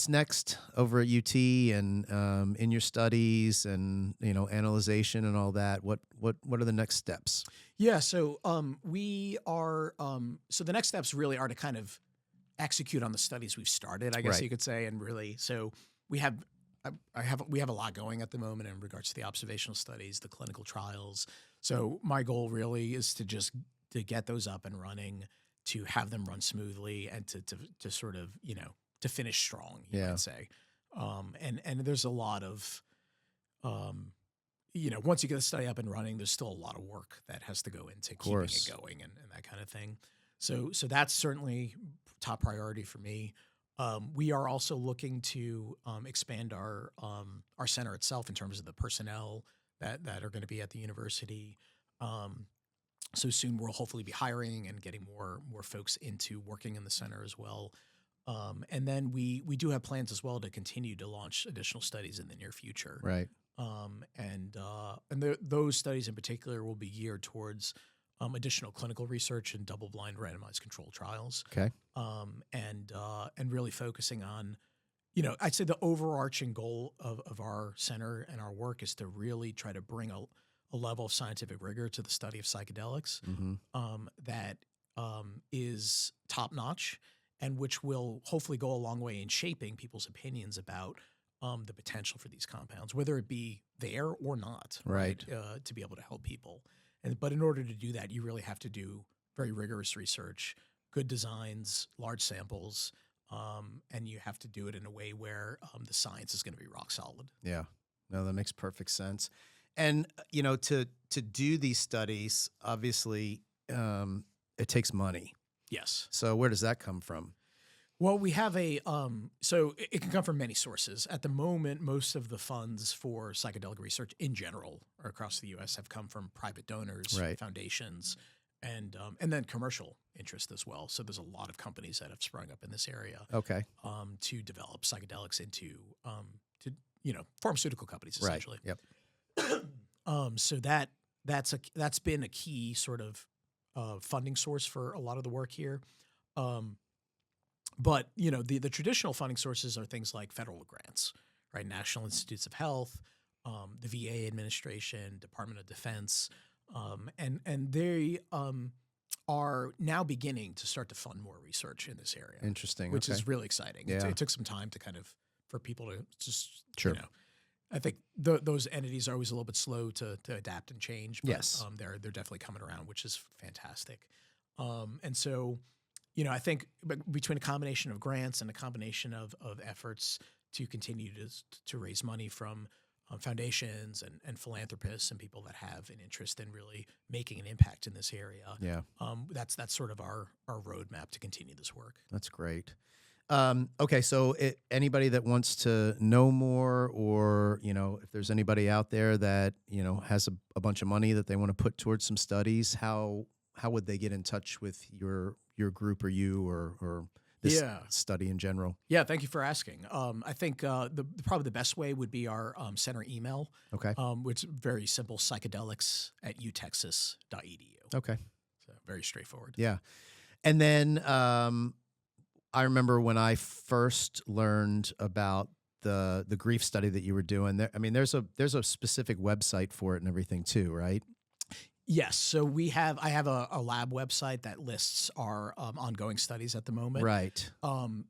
next over at UT and in your studies and analyzation and all that? What are the next steps? Yeah, so we are. So the next steps really are to kind of execute on the studies we've started, I guess you could say, and really. So we have a lot going at the moment in regards to the observational studies, the clinical trials. So my goal really is to get those up and running, to have them run smoothly, and to sort of to finish strong, you might say. And there's a lot of once you get the study up and running, there's still a lot of work that has to go into keeping it going and that kind of thing. So that's certainly top priority for me. We are also looking to expand our center itself in terms of the personnel that are going to be at the university. So soon we'll hopefully be hiring and getting more folks into working in the center as well. And then we do have plans as well to continue to launch additional studies in the near future. Right. And those studies in particular will be geared towards additional clinical research and double-blind randomized controlled trials. Okay. And really focusing on, I'd say the overarching goal of our center and our work is to really try to bring a level of scientific rigor to the study of psychedelics that is top-notch and which will hopefully go a long way in shaping people's opinions about the potential for these compounds, whether it be there or not, right? To be able to help people. But in order to do that, you really have to do very rigorous research, good designs, large samples, and you have to do it in a way where the science is going to be rock solid. Yeah, no, that makes perfect sense. And to do these studies, obviously, it takes money. Yes. So where does that come from? Well, we have so it can come from many sources. At the moment, most of the funds for psychedelic research in general or across the U.S. have come from private donors, Right. foundations, and then commercial interest as well. So there's a lot of companies that have sprung up in this area Okay. to develop psychedelics into pharmaceutical companies essentially. Right. Yep. So that's been a key sort of funding source for a lot of the work here. But the traditional funding sources are things like federal grants, right? National Institutes of Health, the VA administration, Department of Defense, and they are now beginning to start to fund more research in this area. Interesting. Which Okay. is really exciting. Yeah. It took some time to for people to just Sure. I think those entities are always a little bit slow to adapt and change. But, Yes. they're definitely coming around, which is fantastic. And so, I think between a combination of grants and a combination of efforts to continue to raise money from foundations and philanthropists and people that have an interest in really making an impact in this area. Yeah. That's sort of our roadmap to continue this work. That's great. Okay, so anybody that wants to know more, or if there's anybody out there that has a bunch of money that they want to put towards some studies, how would they get in touch with your group or you or this study in general? Yeah, thank you for asking. I think probably the best way would be our center email. Okay. Which is very simple: psychedelics@utexas.edu. Okay. So very straightforward. Yeah, and then I remember when I first learned about the grief study that you were doing. There's a specific website for it and everything too, right? Yes. So I have a lab website that lists our ongoing studies at the moment. Right.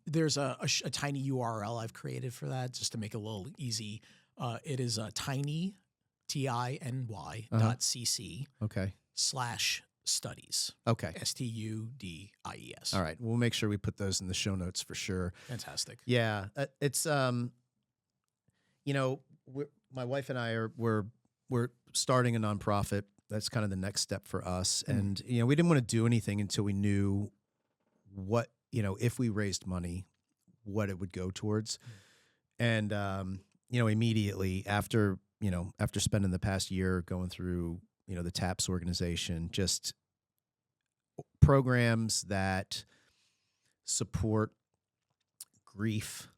There's a tiny URL I've created for that just to make it a little easy. It is tiny, TINY.cc Okay. /studies. Okay. STUDIES. All right. We'll make sure we put those in the show notes for sure. Fantastic. Yeah. It's my wife and I we're starting a nonprofit. That's kind of the next step for us. And, we didn't want to do anything until we knew what, if we raised money, what it would go towards. And, immediately after spending the past year going through, the TAPS organization, just programs that support grief,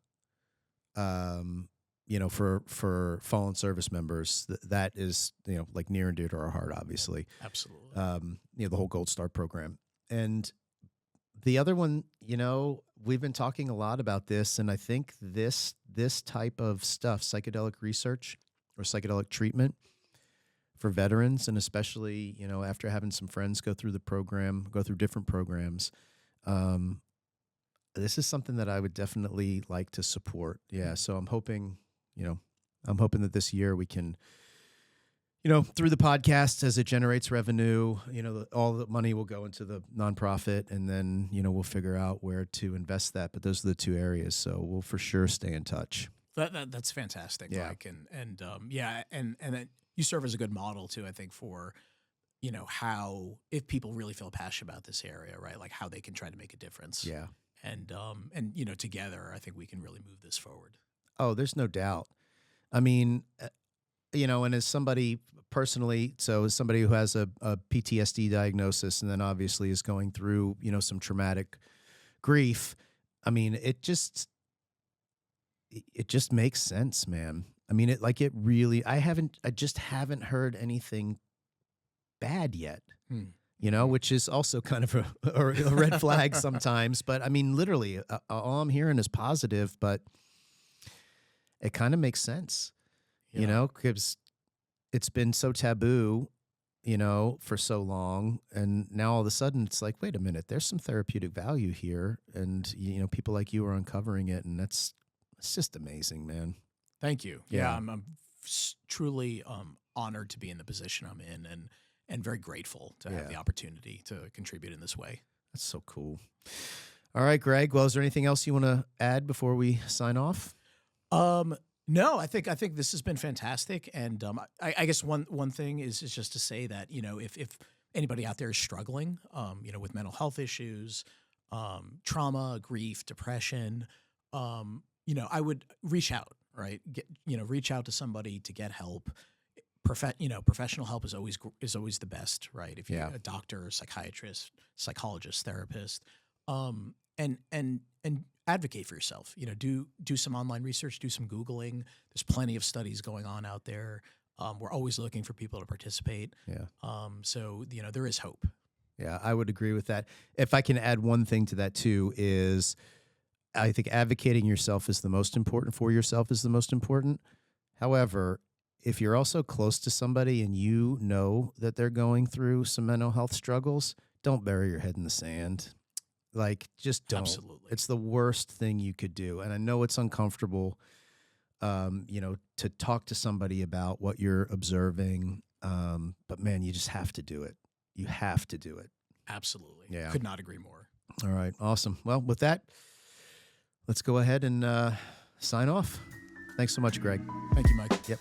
for fallen service members, that is, like near and dear to our heart, obviously. Absolutely. The whole Gold Star program. And the other one, we've been talking a lot about this, and I think this type of stuff, psychedelic research or psychedelic treatment for veterans, and especially, after having some friends go through different programs, this is something that I would definitely like to support. Yeah. So I'm hoping that this year we can, through the podcast, as it generates revenue, all the money will go into the nonprofit, and then, we'll figure out where to invest that. But those are the two areas. So we'll for sure stay in touch. That's fantastic. Yeah. And then you serve as a good model too, I think, for, how, if people really feel passionate about this area, right? Like how they can try to make a difference. Yeah. And together, I think we can really move this forward. Oh, there's no doubt. I mean, and as somebody personally, so as somebody who has a PTSD diagnosis, and then obviously is going through, some traumatic grief, I mean, it just makes sense, man. I mean, I just haven't heard anything bad yet. Which is also kind of a red flag sometimes. But I mean, literally, all I'm hearing is positive, but it kind of makes sense, because it's been so taboo, for so long. And now all of a sudden it's like, wait a minute, there's some therapeutic value here. And, people like you are uncovering it. And it's just amazing, man. Thank you. Yeah. I'm truly honored to be in the position I'm in, and very grateful to have the opportunity to contribute in this way. That's so cool. All right, Greg. Well, is there anything else you want to add before we sign off? No, I think this has been fantastic. And I guess one thing is just to say that, if anybody out there is struggling, with mental health issues, trauma, grief, depression, I would reach out, right? Reach out to somebody to get help. Professional help is always the best, right? If you're a doctor, psychiatrist, psychologist, therapist, and advocate for yourself. Do some online research, do some Googling. There's plenty of studies going on out there. We're always looking for people to participate. Yeah. So there is hope. Yeah, I would agree with that. If I can add one thing to that too, is I think advocating yourself is the most important, for yourself is the most important. However, if you're also close to somebody and you know that they're going through some mental health struggles, don't bury your head in the sand. Like, just don't. Absolutely. It's the worst thing you could do. And I know it's uncomfortable, to talk to somebody about what you're observing. But man, you just have to do it. You have to do it. Absolutely. Yeah. Could not agree more. All right. Awesome. Well, with that, let's go ahead and sign off. Thanks so much, Greg. Thank you, Mike. Yep.